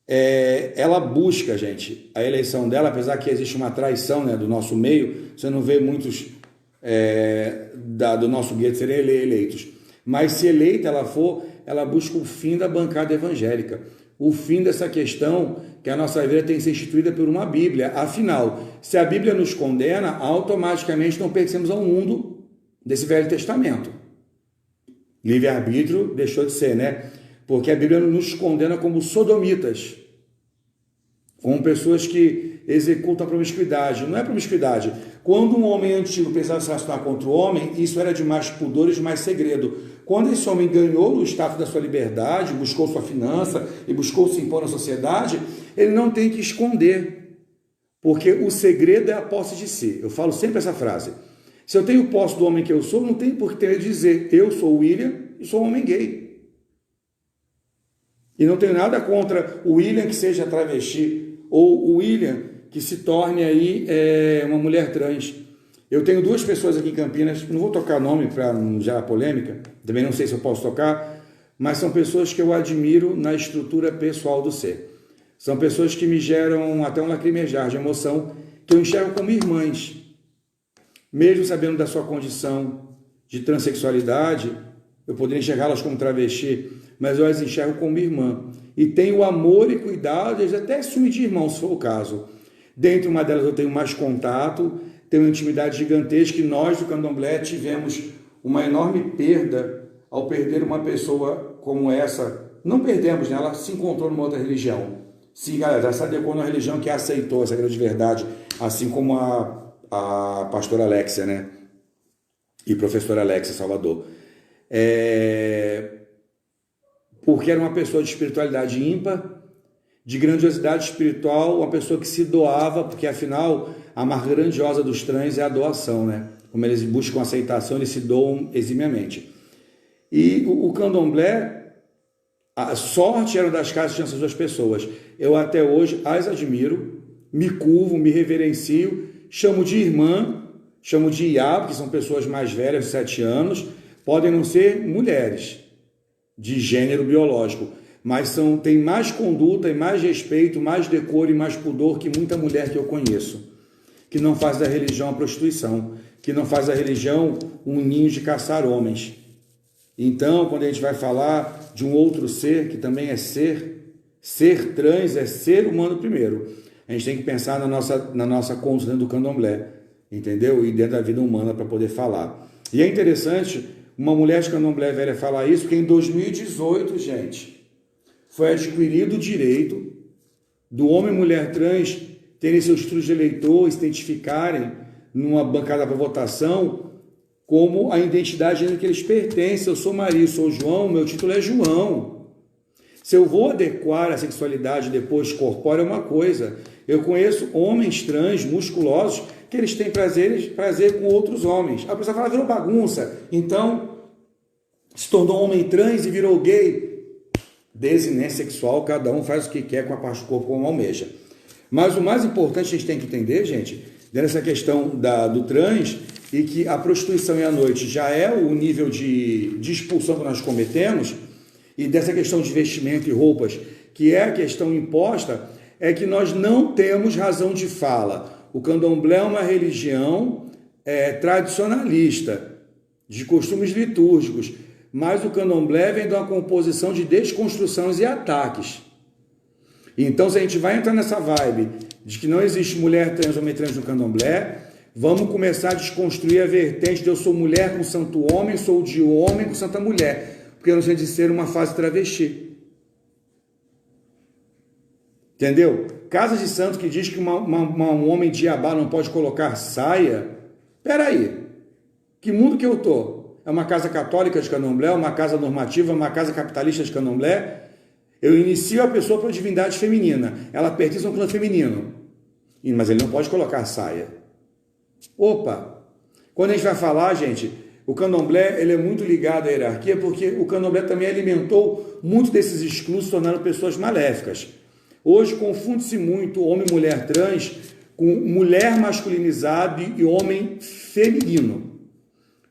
Ela busca, gente, a eleição dela, apesar que existe uma traição, né, do nosso meio, você não vê muitos do nosso gueto serem eleitos. Mas se eleita ela for, ela busca o fim da bancada evangélica, o fim dessa questão que a nossa vida tem que ser instituída por uma Bíblia. Afinal, se a Bíblia nos condena, automaticamente não pertencemos ao mundo desse Velho Testamento. Livre-arbítrio deixou de ser, né? Porque a Bíblia nos condena como sodomitas, como pessoas que executam a promiscuidade. Não é promiscuidade. Quando um homem antigo precisava se relacionar com outro homem, isso era de mais pudor e de mais segredo. Quando esse homem ganhou o status da sua liberdade, buscou sua finança e buscou se impor na sociedade, ele não tem que esconder, porque o segredo é a posse de si. Eu falo sempre essa frase. Se eu tenho posse do homem que eu sou, não tem por que ter de dizer eu sou o William e sou um homem gay. E não tenho nada contra o William que seja travesti ou o William que se torne aí uma mulher trans. Eu tenho duas pessoas aqui em Campinas, não vou tocar nome para não gerar polêmica, também não sei se eu posso tocar, mas são pessoas que eu admiro na estrutura pessoal do ser. São pessoas que me geram até um lacrimejar de emoção, que eu enxergo como irmãs. Mesmo sabendo da sua condição de transexualidade, eu poderia enxergá-las como travesti, mas eu as enxergo como irmã. E tenho amor e cuidado, eles até ciúme de irmão, se for o caso. Dentro uma delas eu tenho mais contato, tenho uma intimidade gigantesca, e nós do Candomblé tivemos uma enorme perda ao perder uma pessoa como essa. Não perdemos, né? Ela se encontrou numa outra religião. Sim, galera, ela se adequou numa religião que aceitou essa grande verdade, assim como a pastora Alexia, né? E professora Alexia Salvador. Porque era uma pessoa de espiritualidade ímpar, de grandiosidade espiritual, uma pessoa que se doava, porque afinal a marca grandiosa dos trans é a doação, né? Como eles buscam aceitação, eles se doam eximiamente. E o Candomblé, a sorte era das casas que tinham essas duas pessoas. Eu até hoje as admiro, me curvo, me reverencio, chamo de irmã, chamo de Iá, porque são pessoas mais velhas, de 7 anos, podem não ser mulheres de gênero biológico, mas têm mais conduta e mais respeito, mais decoro e mais pudor que muita mulher que eu conheço, que não faz da religião a prostituição, que não faz da religião um ninho de caçar homens. Então, quando a gente vai falar de um outro ser, que também é ser trans é ser humano primeiro. A gente tem que pensar na nossa conduta dentro do Candomblé, entendeu? E dentro da vida humana para poder falar. E é interessante uma mulher de Candomblé velha falar isso, porque em 2018, gente, foi adquirido o direito do homem e mulher trans terem seus títulos de eleitor, se identificarem numa bancada para votação como a identidade em que eles pertencem. Eu sou Maria, eu sou João, meu título é João. Se eu vou adequar a sexualidade depois corpórea é uma coisa. Eu conheço homens trans, musculosos, que eles têm prazer com outros homens. A pessoa fala, virou bagunça. Então, se tornou homem trans e virou gay. Desinência sexual, cada um faz o que quer com a parte do corpo como almeja. Mas o mais importante a gente tem que entender, gente, dessa questão do trans, e que a prostituição e a noite já é o nível de expulsão que nós cometemos, e dessa questão de vestimento e roupas, que é a questão imposta, é que nós não temos razão de fala. O Candomblé é uma religião tradicionalista, de costumes litúrgicos, mas o Candomblé vem de uma composição de desconstruções e ataques. Então, se a gente vai entrar nessa vibe de que não existe mulher trans ou homem trans no Candomblé, vamos começar a desconstruir a vertente de eu sou mulher com santo homem, sou de homem com santa mulher, porque eu não sei de ser uma fase travesti. Entendeu? Casa de santo que diz que um homem de Iabá não pode colocar saia. Peraí, que mundo que eu tô? É uma casa católica de Candomblé, uma casa normativa, uma casa capitalista de Candomblé? Eu inicio a pessoa para a divindade feminina. Ela pertence a um clã feminino. Mas ele não pode colocar saia. Opa! Quando a gente vai falar, gente, o candomblé ele é muito ligado à hierarquia, porque o candomblé também alimentou muito desses exclusos, tornando pessoas maléficas. Hoje confunde-se muito homem e mulher trans com mulher masculinizado e homem feminino.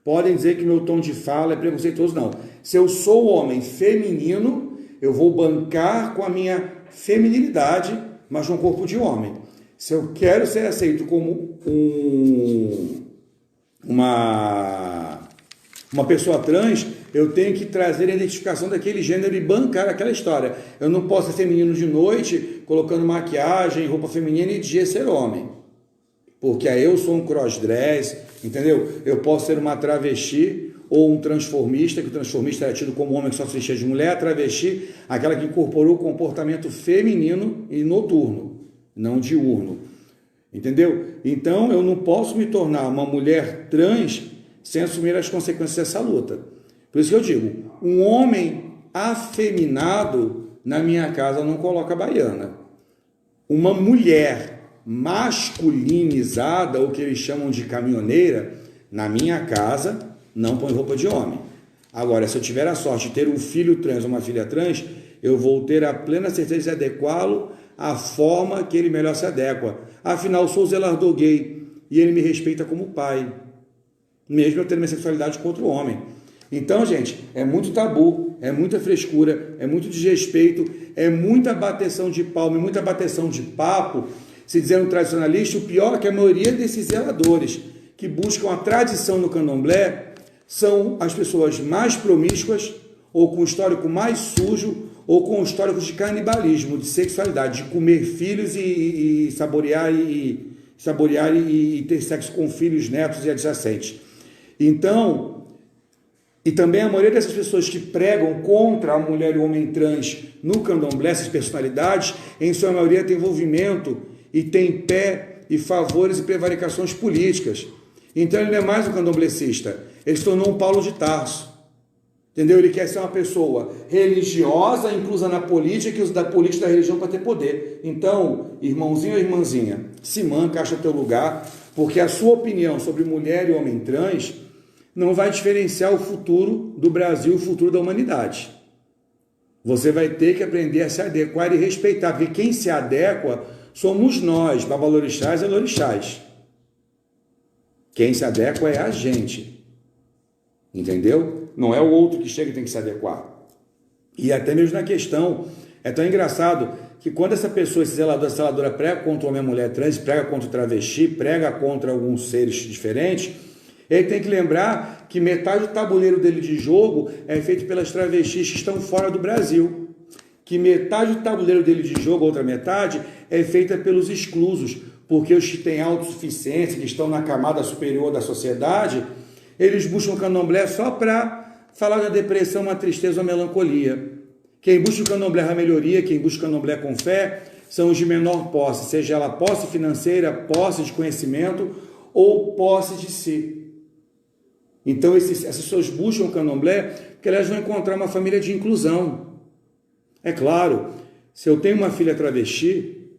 Podem dizer que meu tom de fala é preconceituoso, não. Se eu sou homem feminino, eu vou bancar com a minha feminilidade, mas num corpo de homem. Se eu quero ser aceito como uma pessoa trans, eu tenho que trazer a identificação daquele gênero e bancar aquela história. Eu não posso ser feminino de noite, colocando maquiagem, roupa feminina e de dia ser homem. Porque aí eu sou um crossdress, entendeu? Eu posso ser uma travesti ou um transformista, que o transformista é tido como homem que só se vestia de mulher, a travesti, aquela que incorporou o comportamento feminino e noturno, não diurno. Entendeu? Então eu não posso me tornar uma mulher trans sem assumir as consequências dessa luta. Por isso que eu digo, um homem afeminado na minha casa não coloca baiana. Uma mulher masculinizada, ou que eles chamam de caminhoneira, na minha casa não põe roupa de homem. Agora, se eu tiver a sorte de ter um filho trans ou uma filha trans, eu vou ter a plena certeza de adequá-lo à forma que ele melhor se adequa. Afinal, eu sou zelador gay e ele me respeita como pai, mesmo eu tendo minha sexualidade com outro homem. Então, gente, é muito tabu, é muita frescura, é muito desrespeito, é muita bateção de palma, muita bateção de papo, se dizendo tradicionalista. O pior é que a maioria desses zeladores que buscam a tradição no candomblé são as pessoas mais promíscuas, ou com o histórico mais sujo, ou com históricos de canibalismo, de sexualidade, de comer filhos e saborear e ter sexo com filhos, netos e adjacentes. Então, e também a maioria dessas pessoas que pregam contra a mulher e o homem trans no candomblé, essas personalidades, em sua maioria tem envolvimento e tem pé e favores e prevaricações políticas. Então ele não é mais um candomblecista, ele se tornou um Paulo de Tarso. Entendeu? Ele quer ser uma pessoa religiosa, inclusa na política, que usa da política e da religião para ter poder. Então, irmãozinho ou irmãzinha, se manca, acha o teu lugar, porque a sua opinião sobre mulher e homem trans não vai diferenciar o futuro do Brasil, o futuro da humanidade. Você vai ter que aprender a se adequar e respeitar, porque quem se adequa somos nós, babalorixás e elorixás. Quem se adequa é a gente. Entendeu? Não é o outro que chega e tem que se adequar. E até mesmo na questão, é tão engraçado que quando essa pessoa, esse zelador, essa zeladora prega contra o homem e a mulher trans, prega contra o travesti, prega contra alguns seres diferentes, ele tem que lembrar que metade do tabuleiro dele de jogo é feito pelas travestis que estão fora do Brasil. Que metade do tabuleiro dele de jogo, outra metade, é feita pelos exclusos, porque os que têm autossuficiência, que estão na camada superior da sociedade, eles buscam o candomblé só para falar da depressão, uma tristeza, uma melancolia. Quem busca o candomblé a melhoria, quem busca o candomblé com fé, são os de menor posse, seja ela posse financeira, posse de conhecimento ou posse de si. Então essas pessoas buscam o candomblé porque elas vão encontrar uma família de inclusão. É claro, se eu tenho uma filha travesti,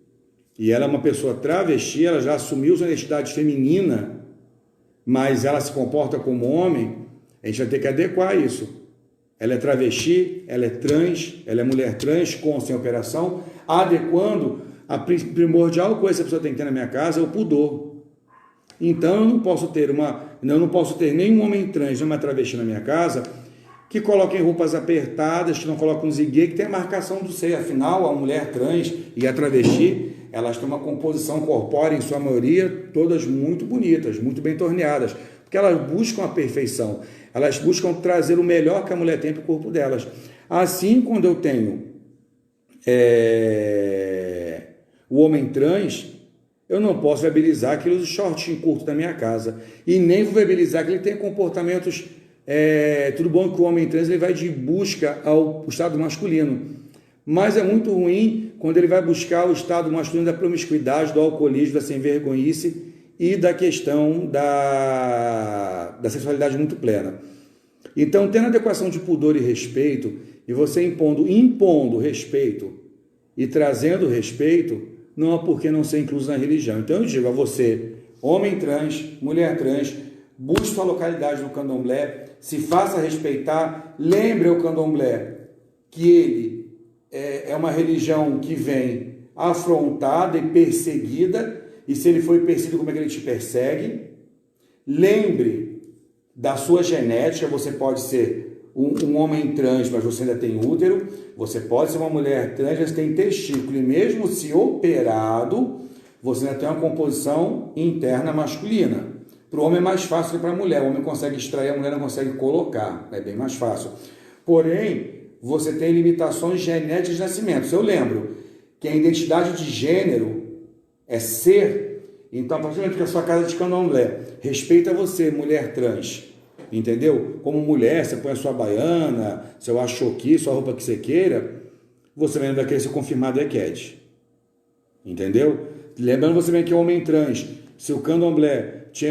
e ela é uma pessoa travesti, ela já assumiu sua identidade feminina, mas ela se comporta como homem, a gente vai ter que adequar isso. Ela é travesti, ela é trans, ela é mulher trans, com ou sem operação, adequando a primordial coisa que a pessoa tem que ter na minha casa é o pudor. Então eu não posso ter nenhum homem trans, nenhuma travesti na minha casa que coloquem roupas apertadas, que não colocam zigue, que tem a marcação do seio. Afinal, a mulher trans e a travesti, elas têm uma composição corpórea, em sua maioria, todas muito bonitas, muito bem torneadas, porque elas buscam a perfeição, elas buscam trazer o melhor que a mulher tem para o corpo delas. Assim, quando eu tenho o homem trans, eu não posso viabilizar que ele use shortinho curto da minha casa, e nem vou viabilizar que ele tenha comportamentos. Tudo bom que o homem trans ele vai de busca ao estado masculino, mas é muito ruim quando ele vai buscar o estado masculino da promiscuidade, do alcoolismo, da sem-vergonhice e da questão da sexualidade muito plena. Então, tendo adequação de pudor e respeito, e você impondo respeito e trazendo respeito, não há por que não ser incluso na religião. Então eu digo a você, homem trans, mulher trans, busque sua localidade no candomblé, se faça respeitar, lembre o candomblé que ele é uma religião que vem afrontada e perseguida, e se ele foi perseguido, como é que ele te persegue? Lembre da sua genética, você pode ser um homem trans, mas você ainda tem útero, você pode ser uma mulher trans, mas tem testículo, e mesmo se operado, você ainda tem uma composição interna masculina. Para o homem é mais fácil que para a mulher, o homem consegue extrair, a mulher não consegue colocar, é bem mais fácil. Porém, você tem limitações genéticas de nascimento. Eu lembro que a identidade de gênero é ser, então a partir do momento que a sua casa de candomblé respeita você, mulher trans, entendeu? Como mulher, você põe a sua baiana, seu achoqui, sua roupa que você queira, você vai querer ser confirmado EQED. Entendeu? Lembrando você bem que é homem trans, se o candomblé te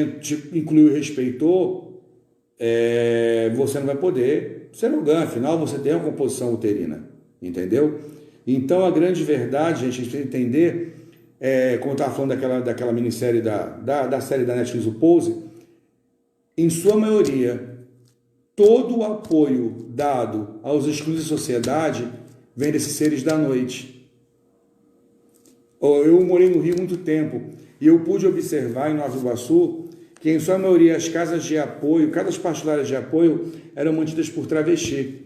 incluiu e respeitou, você não vai poder ser orgã, afinal você tem uma composição uterina, entendeu? Então a grande verdade, gente, a gente precisa entender, como eu estava falando daquela minissérie da série da Netflix, o Pose, em sua maioria, todo o apoio dado aos excluídos da sociedade vem desses seres da noite. Eu morei no Rio há muito tempo e eu pude observar em Nova Iguaçu que, em sua maioria, as casas de apoio, casas particulares de apoio, eram mantidas por travesti.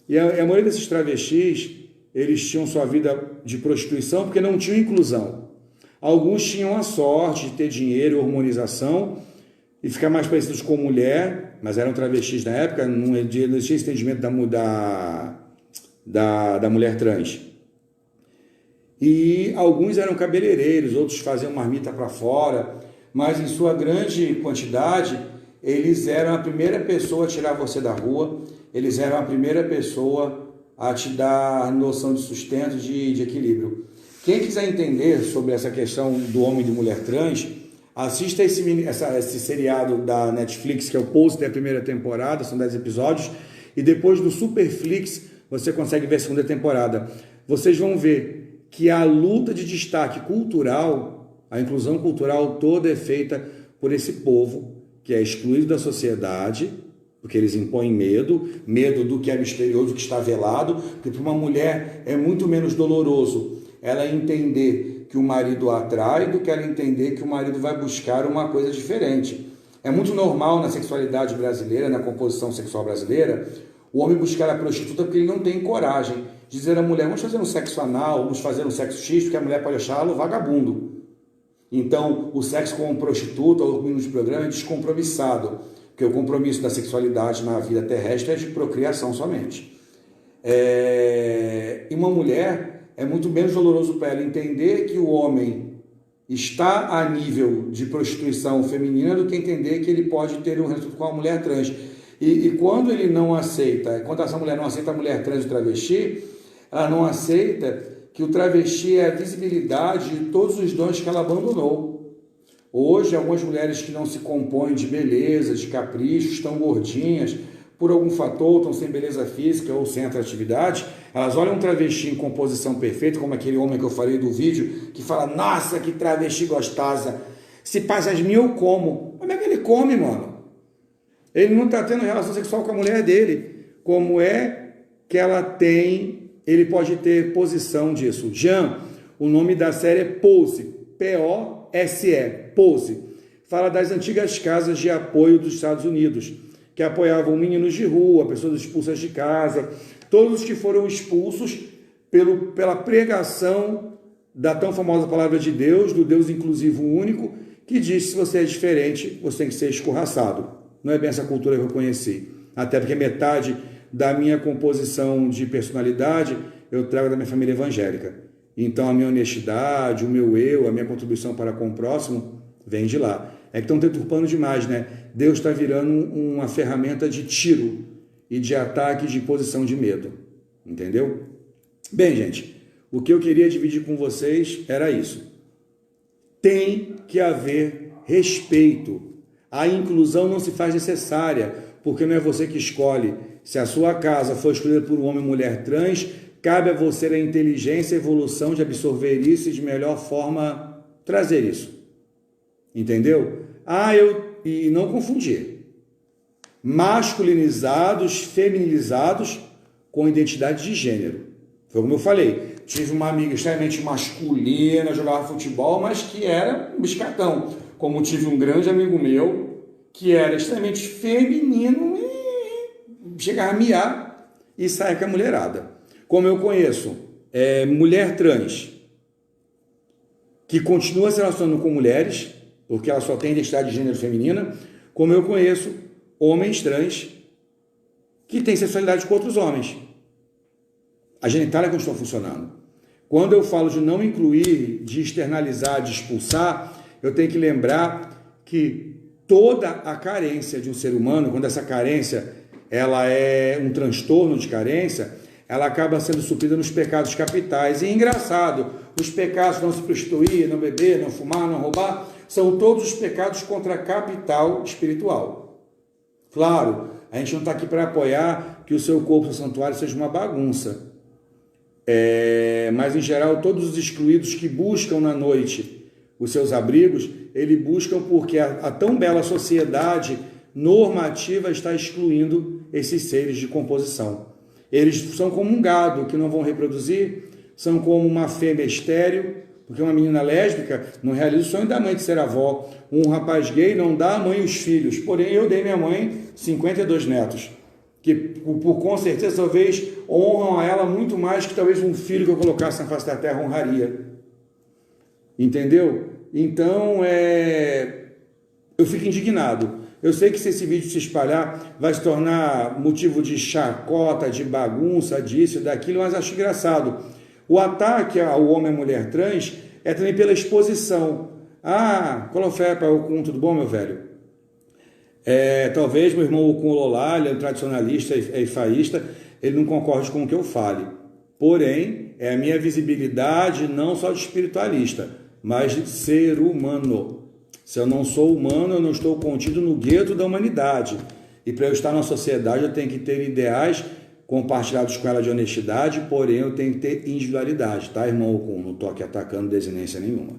E a maioria desses travestis, eles tinham sua vida de prostituição porque não tinham inclusão. Alguns tinham a sorte de ter dinheiro e hormonização e ficar mais parecidos com mulher, mas eram travestis na época, não existia esse entendimento da mulher trans. E alguns eram cabeleireiros, outros faziam marmita para fora, mas em sua grande quantidade, eles eram a primeira pessoa a tirar você da rua, eles eram a primeira pessoa a te dar noção de sustento, de equilíbrio. Quem quiser entender sobre essa questão do homem e de mulher trans, assista esse seriado da Netflix, que é o Pose, da primeira temporada, são 10 episódios, e depois do Superflix você consegue ver a segunda temporada. Vocês vão ver que a luta de destaque cultural, a inclusão cultural toda é feita por esse povo que é excluído da sociedade, porque eles impõem medo do que é misterioso, do que está velado, porque para uma mulher é muito menos doloroso ela entender que o marido a atrai do que ela entender que o marido vai buscar uma coisa diferente. É muito normal na sexualidade brasileira, na composição sexual brasileira, o homem buscar a prostituta porque ele não tem coragem de dizer à mulher, vamos fazer um sexo anal, vamos fazer um sexo X, porque a mulher pode achá-lo vagabundo. Então, o sexo com prostituta ou com de programa é descompromissado, porque o compromisso da sexualidade na vida terrestre é de procriação somente. E uma mulher é muito menos doloroso para ela entender que o homem está a nível de prostituição feminina do que entender que ele pode ter um resultado com a mulher trans. E quando ele não aceita, quando essa mulher não aceita a mulher trans e travesti, ela não aceita que o travesti é a visibilidade de todos os dons que ela abandonou. Hoje, algumas mulheres que não se compõem de beleza, de capricho, estão gordinhas, por algum fator, estão sem beleza física ou sem atratividade, elas olham um travesti em composição perfeita, como aquele homem que eu falei do vídeo, que fala, nossa, que travesti gostosa, se passa as mil eu como. Como é que ele come, mano? Ele não está tendo relação sexual com a mulher dele. Como é que ela tem, ele pode ter posição disso? Jean, o nome da série é Pose, P-O-S-E, Pose. Fala das antigas casas de apoio dos Estados Unidos, que apoiavam meninos de rua, pessoas expulsas de casa, todos os que foram expulsos pela pregação da tão famosa palavra de Deus, do Deus inclusivo único, que diz que se você é diferente, você tem que ser escorraçado. Não é bem essa cultura que eu conheci. Até porque metade da minha composição de personalidade eu trago da minha família evangélica. Então a minha honestidade, o meu eu, a minha contribuição para com o próximo vem de lá. É que estão deturpando demais, né? Deus está virando uma ferramenta de tiro e de ataque de posição de medo. Entendeu? Bem, gente, o que eu queria dividir com vocês era isso. Tem que haver respeito. A inclusão não se faz necessária, porque não é você que escolhe. Se a sua casa for escolhida por um homem ou mulher trans, cabe a você a inteligência e a evolução de absorver isso e de melhor forma trazer isso. Entendeu? e não confundir masculinizados, feminilizados com identidade de gênero. Foi como eu falei, tive uma amiga extremamente masculina, jogava futebol, mas que era um biscatão. Como tive um grande amigo meu, que era extremamente feminino e chegava a miar e saia com a mulherada. Como eu conheço mulher trans, que continua se relacionando com mulheres, porque ela só tem identidade de gênero feminina, como eu conheço homens trans que têm sexualidade com outros homens. A genitália continua funcionando. Quando eu falo de não incluir, de externalizar, de expulsar, eu tenho que lembrar que toda a carência de um ser humano, quando essa carência ela é um transtorno de carência, ela acaba sendo suprida nos pecados capitais. E engraçado, os pecados não se prostituir, não beber, não fumar, não roubar, são todos os pecados contra a capital espiritual. Claro, a gente não está aqui para apoiar que o seu corpo, o seu santuário, seja uma bagunça. Mas, em geral, todos os excluídos que buscam na noite os seus abrigos, eles buscam porque a tão bela sociedade normativa está excluindo esses seres de composição. Eles são como um gado que não vão reproduzir, são como uma fêmea estéril, porque uma menina lésbica não realiza o sonho da mãe de ser avó. Um rapaz gay não dá à mãe os filhos. Porém, eu dei minha mãe 52 netos, que com certeza talvez honram a ela muito mais que talvez um filho que eu colocasse na face da terra honraria. Entendeu? Então, eu fico indignado. Eu sei que se esse vídeo se espalhar, vai se tornar motivo de chacota, de bagunça, disso, daquilo, mas acho engraçado. O ataque ao homem e à mulher trans é também pela exposição. Colofé, Ocum, tudo bom, meu velho? Talvez meu irmão Ocum Lolá, ele é um tradicionalista e faísta, ele não concorde com o que eu fale. Porém, é a minha visibilidade não só de espiritualista, mas de ser humano. Se eu não sou humano, eu não estou contido no gueto da humanidade. E para eu estar na sociedade, eu tenho que ter ideais compartilhados com ela de honestidade, porém eu tenho que ter individualidade, tá, irmão Ocum? Não estou aqui atacando desinência nenhuma.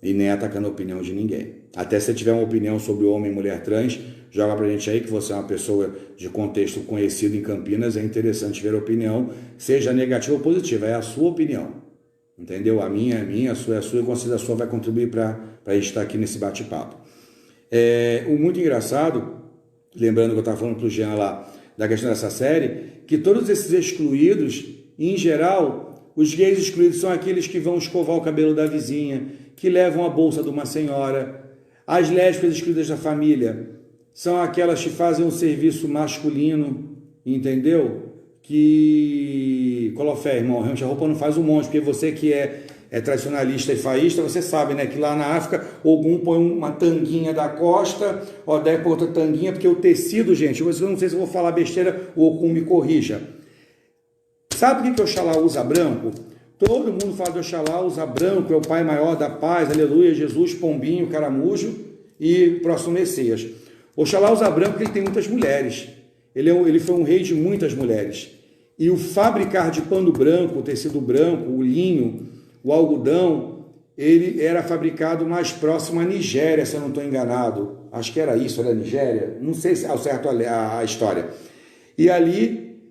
E nem atacando a opinião de ninguém. Até se você tiver uma opinião sobre homem e mulher trans, joga pra gente aí que você é uma pessoa de contexto conhecido em Campinas, é interessante ver a opinião, seja negativa ou positiva, é a sua opinião. Entendeu? A minha é a minha, a sua é a sua, e com certeza a sua vai contribuir para a gente estar aqui nesse bate-papo. O muito engraçado, lembrando que eu estava falando para o Jean lá, da questão dessa série, que todos esses excluídos, em geral, os gays excluídos são aqueles que vão escovar o cabelo da vizinha, que levam a bolsa de uma senhora. As lésbicas excluídas da família são aquelas que fazem um serviço masculino, entendeu? Que, Colofé, irmão, realmente a roupa não faz um monte, porque você que é tradicionalista e faísta, você sabe, né, que lá na África, algum põe uma tanguinha da costa, daí põe outra tanguinha, porque o tecido, gente, eu não sei se eu vou falar besteira, o Ocum me corrija. Sabe por que Oxalá usa branco? Todo mundo fala de Oxalá usa branco, é o Pai Maior da Paz, aleluia, Jesus, Pombinho, Caramujo e próximo Messias. Oxalá usa branco porque ele tem muitas mulheres. Ele foi um rei de muitas mulheres. E o fabricar de pano branco, o tecido branco, o linho, o algodão, ele era fabricado mais próximo à Nigéria, se eu não estou enganado. Acho que era isso, era a Nigéria. Não sei se é certo a história. E ali,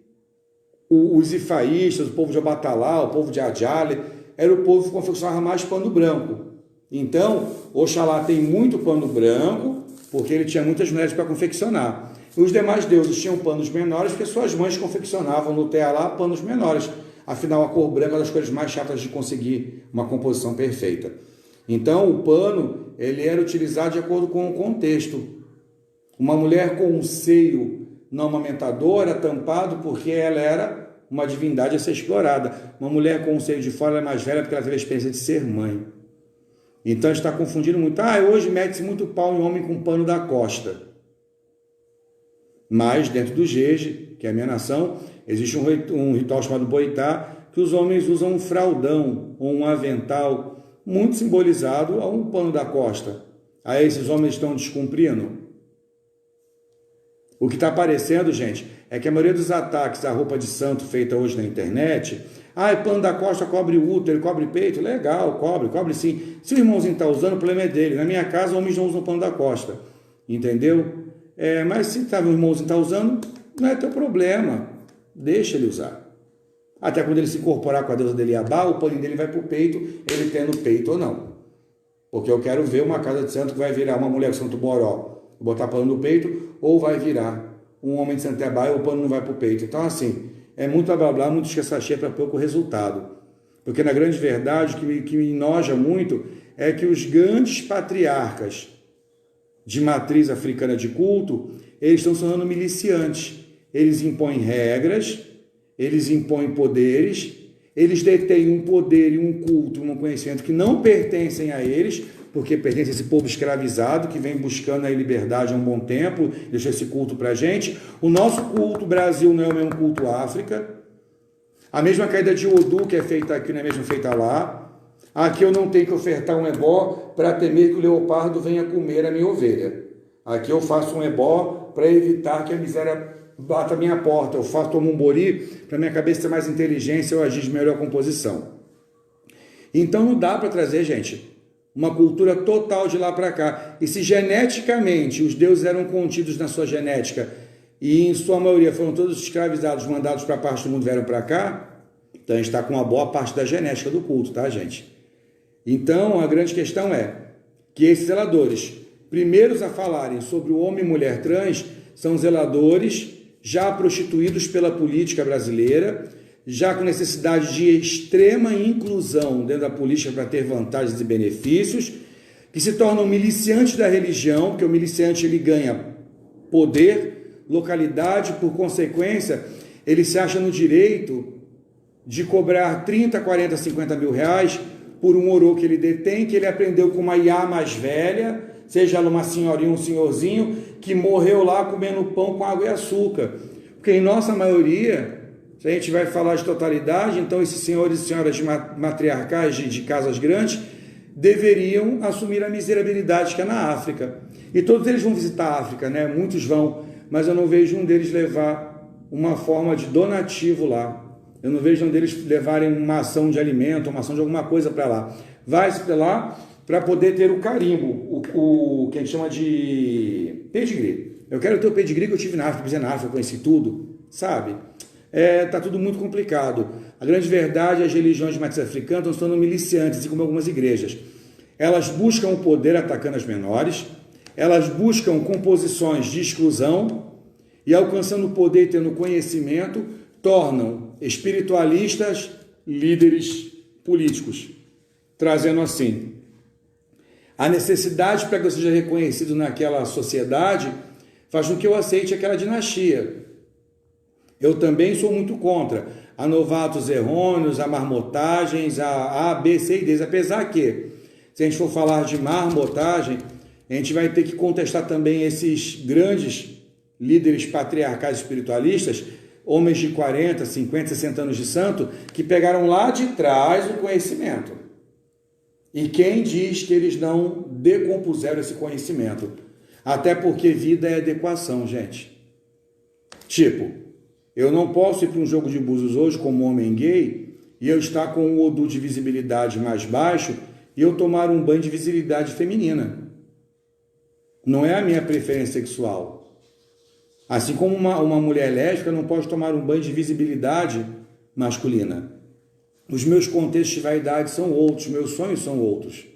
os ifaístas, o povo de Abatalá, o povo de Adjale, era o povo que confeccionava mais pano branco. Então, Oxalá tem muito pano branco, porque ele tinha muitas mulheres para confeccionar. E os demais deuses tinham panos menores, porque suas mães confeccionavam no Tealá panos menores. Afinal, a cor branca é uma das cores mais chatas de conseguir uma composição perfeita. Então, o pano ele era utilizado de acordo com o contexto. Uma mulher com um seio não amamentador era tampado porque ela era uma divindade a ser explorada. Uma mulher com um seio de fora é mais velha porque ela teve a experiência de ser mãe. Então, a gente está confundindo muito. Hoje mete-se muito pau em homem com pano da costa. Mas, dentro do Jeje, que é a minha nação, existe um ritual chamado boitá, que os homens usam um fraldão ou um avental, muito simbolizado a um pano da costa. Aí esses homens estão descumprindo. O que está aparecendo, gente, é que a maioria dos ataques à roupa de santo feita hoje na internet, pano da costa cobre útero, cobre peito, legal, cobre sim. Se o irmãozinho está usando, o problema é dele. Na minha casa, homens não usam pano da costa. entendeu? Mas se o irmãozinho está usando, não é teu problema, deixa ele usar. Até quando ele se incorporar com a deusa dele Iabá, o paninho dele vai para o peito, ele tendo peito ou não. Porque eu quero ver uma casa de santo que vai virar uma mulher de Santo Boró, botar pano no peito, ou vai virar um homem de Santo Iabá e o pano não vai para o peito. Então, assim, é muito blá blá blá, muito esqueçachê para pouco resultado. Porque, na grande verdade, o que me enoja muito é que os grandes patriarcas de matriz africana de culto, eles estão se tornando miliciantes. Eles impõem regras, eles impõem poderes, eles detêm um poder e um culto, um conhecimento que não pertencem a eles, porque pertence a esse povo escravizado que vem buscando a liberdade há um bom tempo, deixa esse culto para a gente. O nosso culto Brasil não é o mesmo culto África. A mesma caída de Odu que é feita aqui não é mesmo feita lá. Aqui eu não tenho que ofertar um ebó para temer que o leopardo venha comer a minha ovelha. Aqui eu faço um ebó para evitar que a miséria bata a minha porta. Eu tomo um bori para minha cabeça ter mais inteligência, eu agir de melhor composição. Então não dá para trazer, gente, uma cultura total de lá para cá. E se geneticamente os deuses eram contidos na sua genética e em sua maioria foram todos escravizados, mandados para a parte do mundo, vieram para cá, então a gente está com uma boa parte da genética do culto, tá, gente? Então a grande questão é que esses zeladores, primeiros a falarem sobre o homem e mulher trans, são zeladores já prostituídos pela política brasileira, já com necessidade de extrema inclusão dentro da política para ter vantagens e benefícios, que se tornam miliciantes da religião, porque o miliciante ele ganha poder, localidade, por consequência, ele se acha no direito de cobrar 30, 40, 50 mil reais por um orô que ele detém, que ele aprendeu com uma iá mais velha, seja ela uma senhorinha, um senhorzinho, que morreu lá comendo pão com água e açúcar. Porque em nossa maioria, se a gente vai falar de totalidade, então esses senhores e senhoras matriarcais de casas grandes deveriam assumir a miserabilidade que é na África. E todos eles vão visitar a África, né? Muitos vão, mas eu não vejo um deles levar uma forma de donativo lá. Eu não vejo um deles levarem uma ação de alimento, uma ação de alguma coisa para lá. Vai-se para lá para poder ter o carimbo, o que a gente chama de pedigree. Eu quero ter o pedigree que eu tive na África, pisei na África, eu conheci tudo, sabe? Tá tudo muito complicado. A grande verdade, as religiões de matriz africana estão se tornando miliciantes, assim como algumas igrejas. Elas buscam o poder atacando as menores, elas buscam composições de exclusão e, alcançando o poder e tendo conhecimento, tornam espiritualistas líderes políticos, trazendo assim a necessidade para que eu seja reconhecido naquela sociedade faz com que eu aceite aquela dinastia. Eu também sou muito contra a novatos errôneos, a marmotagens, a B, C e D. Apesar que, se a gente for falar de marmotagem, a gente vai ter que contestar também esses grandes líderes patriarcais espiritualistas, homens de 40, 50, 60 anos de santo, que pegaram lá de trás o conhecimento. E quem diz que eles não decompuseram esse conhecimento? Até porque vida é adequação, gente. Tipo, eu não posso ir para um jogo de búzios hoje como homem gay e eu estar com um Odu de visibilidade mais baixo e eu tomar um banho de visibilidade feminina. Não é a minha preferência sexual. Assim como uma mulher lésbica não pode tomar um banho de visibilidade masculina. Os meus contextos de vaidade são outros, meus sonhos são outros.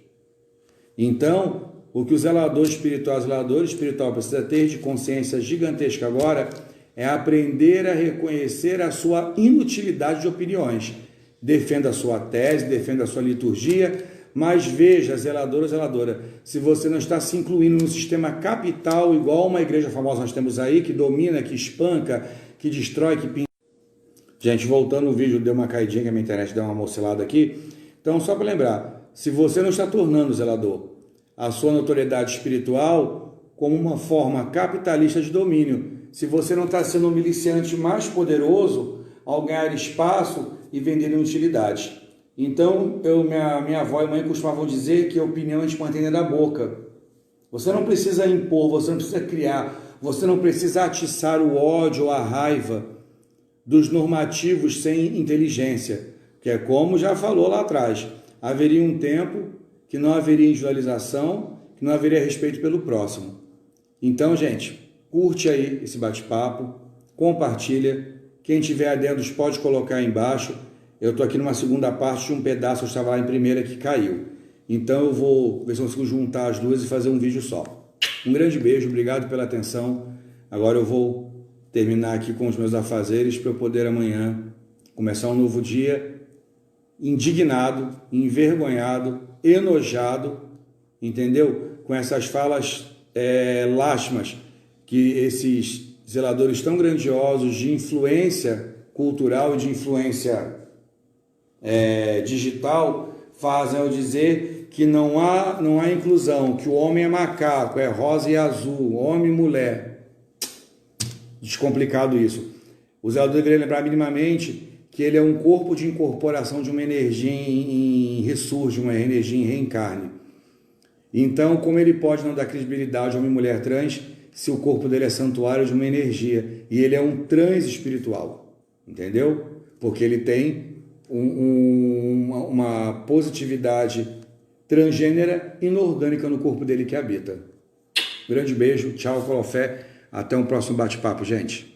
Então, o que o zelador espiritual precisa ter de consciência gigantesca agora é aprender a reconhecer a sua inutilidade de opiniões. Defenda a sua tese, defenda a sua liturgia, mas veja, zeladora, se você não está se incluindo no sistema capital, igual uma igreja famosa nós temos aí, que domina, que espanca, que destrói, que pinta. Gente, voltando o vídeo, deu uma caidinha, que a minha internet deu uma mocilada aqui. Então, só para lembrar, se você não está tornando, zelador, a sua notoriedade espiritual como uma forma capitalista de domínio, se você não está sendo um miliciante mais poderoso ao ganhar espaço e vender utilidade. Então, minha avó e mãe costumavam dizer que a opinião a gente mantém dentro da boca. Você não precisa impor, você não precisa criar, você não precisa atiçar o ódio ou a raiva dos normativos sem inteligência, que é como já falou lá atrás, haveria um tempo que não haveria individualização, que não haveria respeito pelo próximo. Então, gente, curte aí esse bate-papo, compartilha. Quem tiver adendos pode colocar aí embaixo. Eu estou aqui numa segunda parte de um pedaço, eu estava lá em primeira que caiu. Então eu vou ver se eu consigo juntar as duas e fazer um vídeo só. Um grande beijo, obrigado pela atenção. Agora eu vou terminar aqui com os meus afazeres para eu poder amanhã começar um novo dia indignado, envergonhado, enojado, entendeu? Com essas falas lástimas que esses zeladores tão grandiosos de influência cultural e de influência digital fazem ao dizer que não há inclusão, que o homem é macaco, é rosa e azul, homem e mulher. Descomplicado isso. O zelador deveria lembrar minimamente que ele é um corpo de incorporação de uma energia em ressurge, uma energia em reencarne. Então, como ele pode não dar credibilidade a uma mulher trans se o corpo dele é santuário de uma energia e ele é um trans espiritual, entendeu? Porque ele tem uma positividade transgênera inorgânica no corpo dele que habita. Grande beijo, tchau, colofé, até um próximo bate-papo, gente.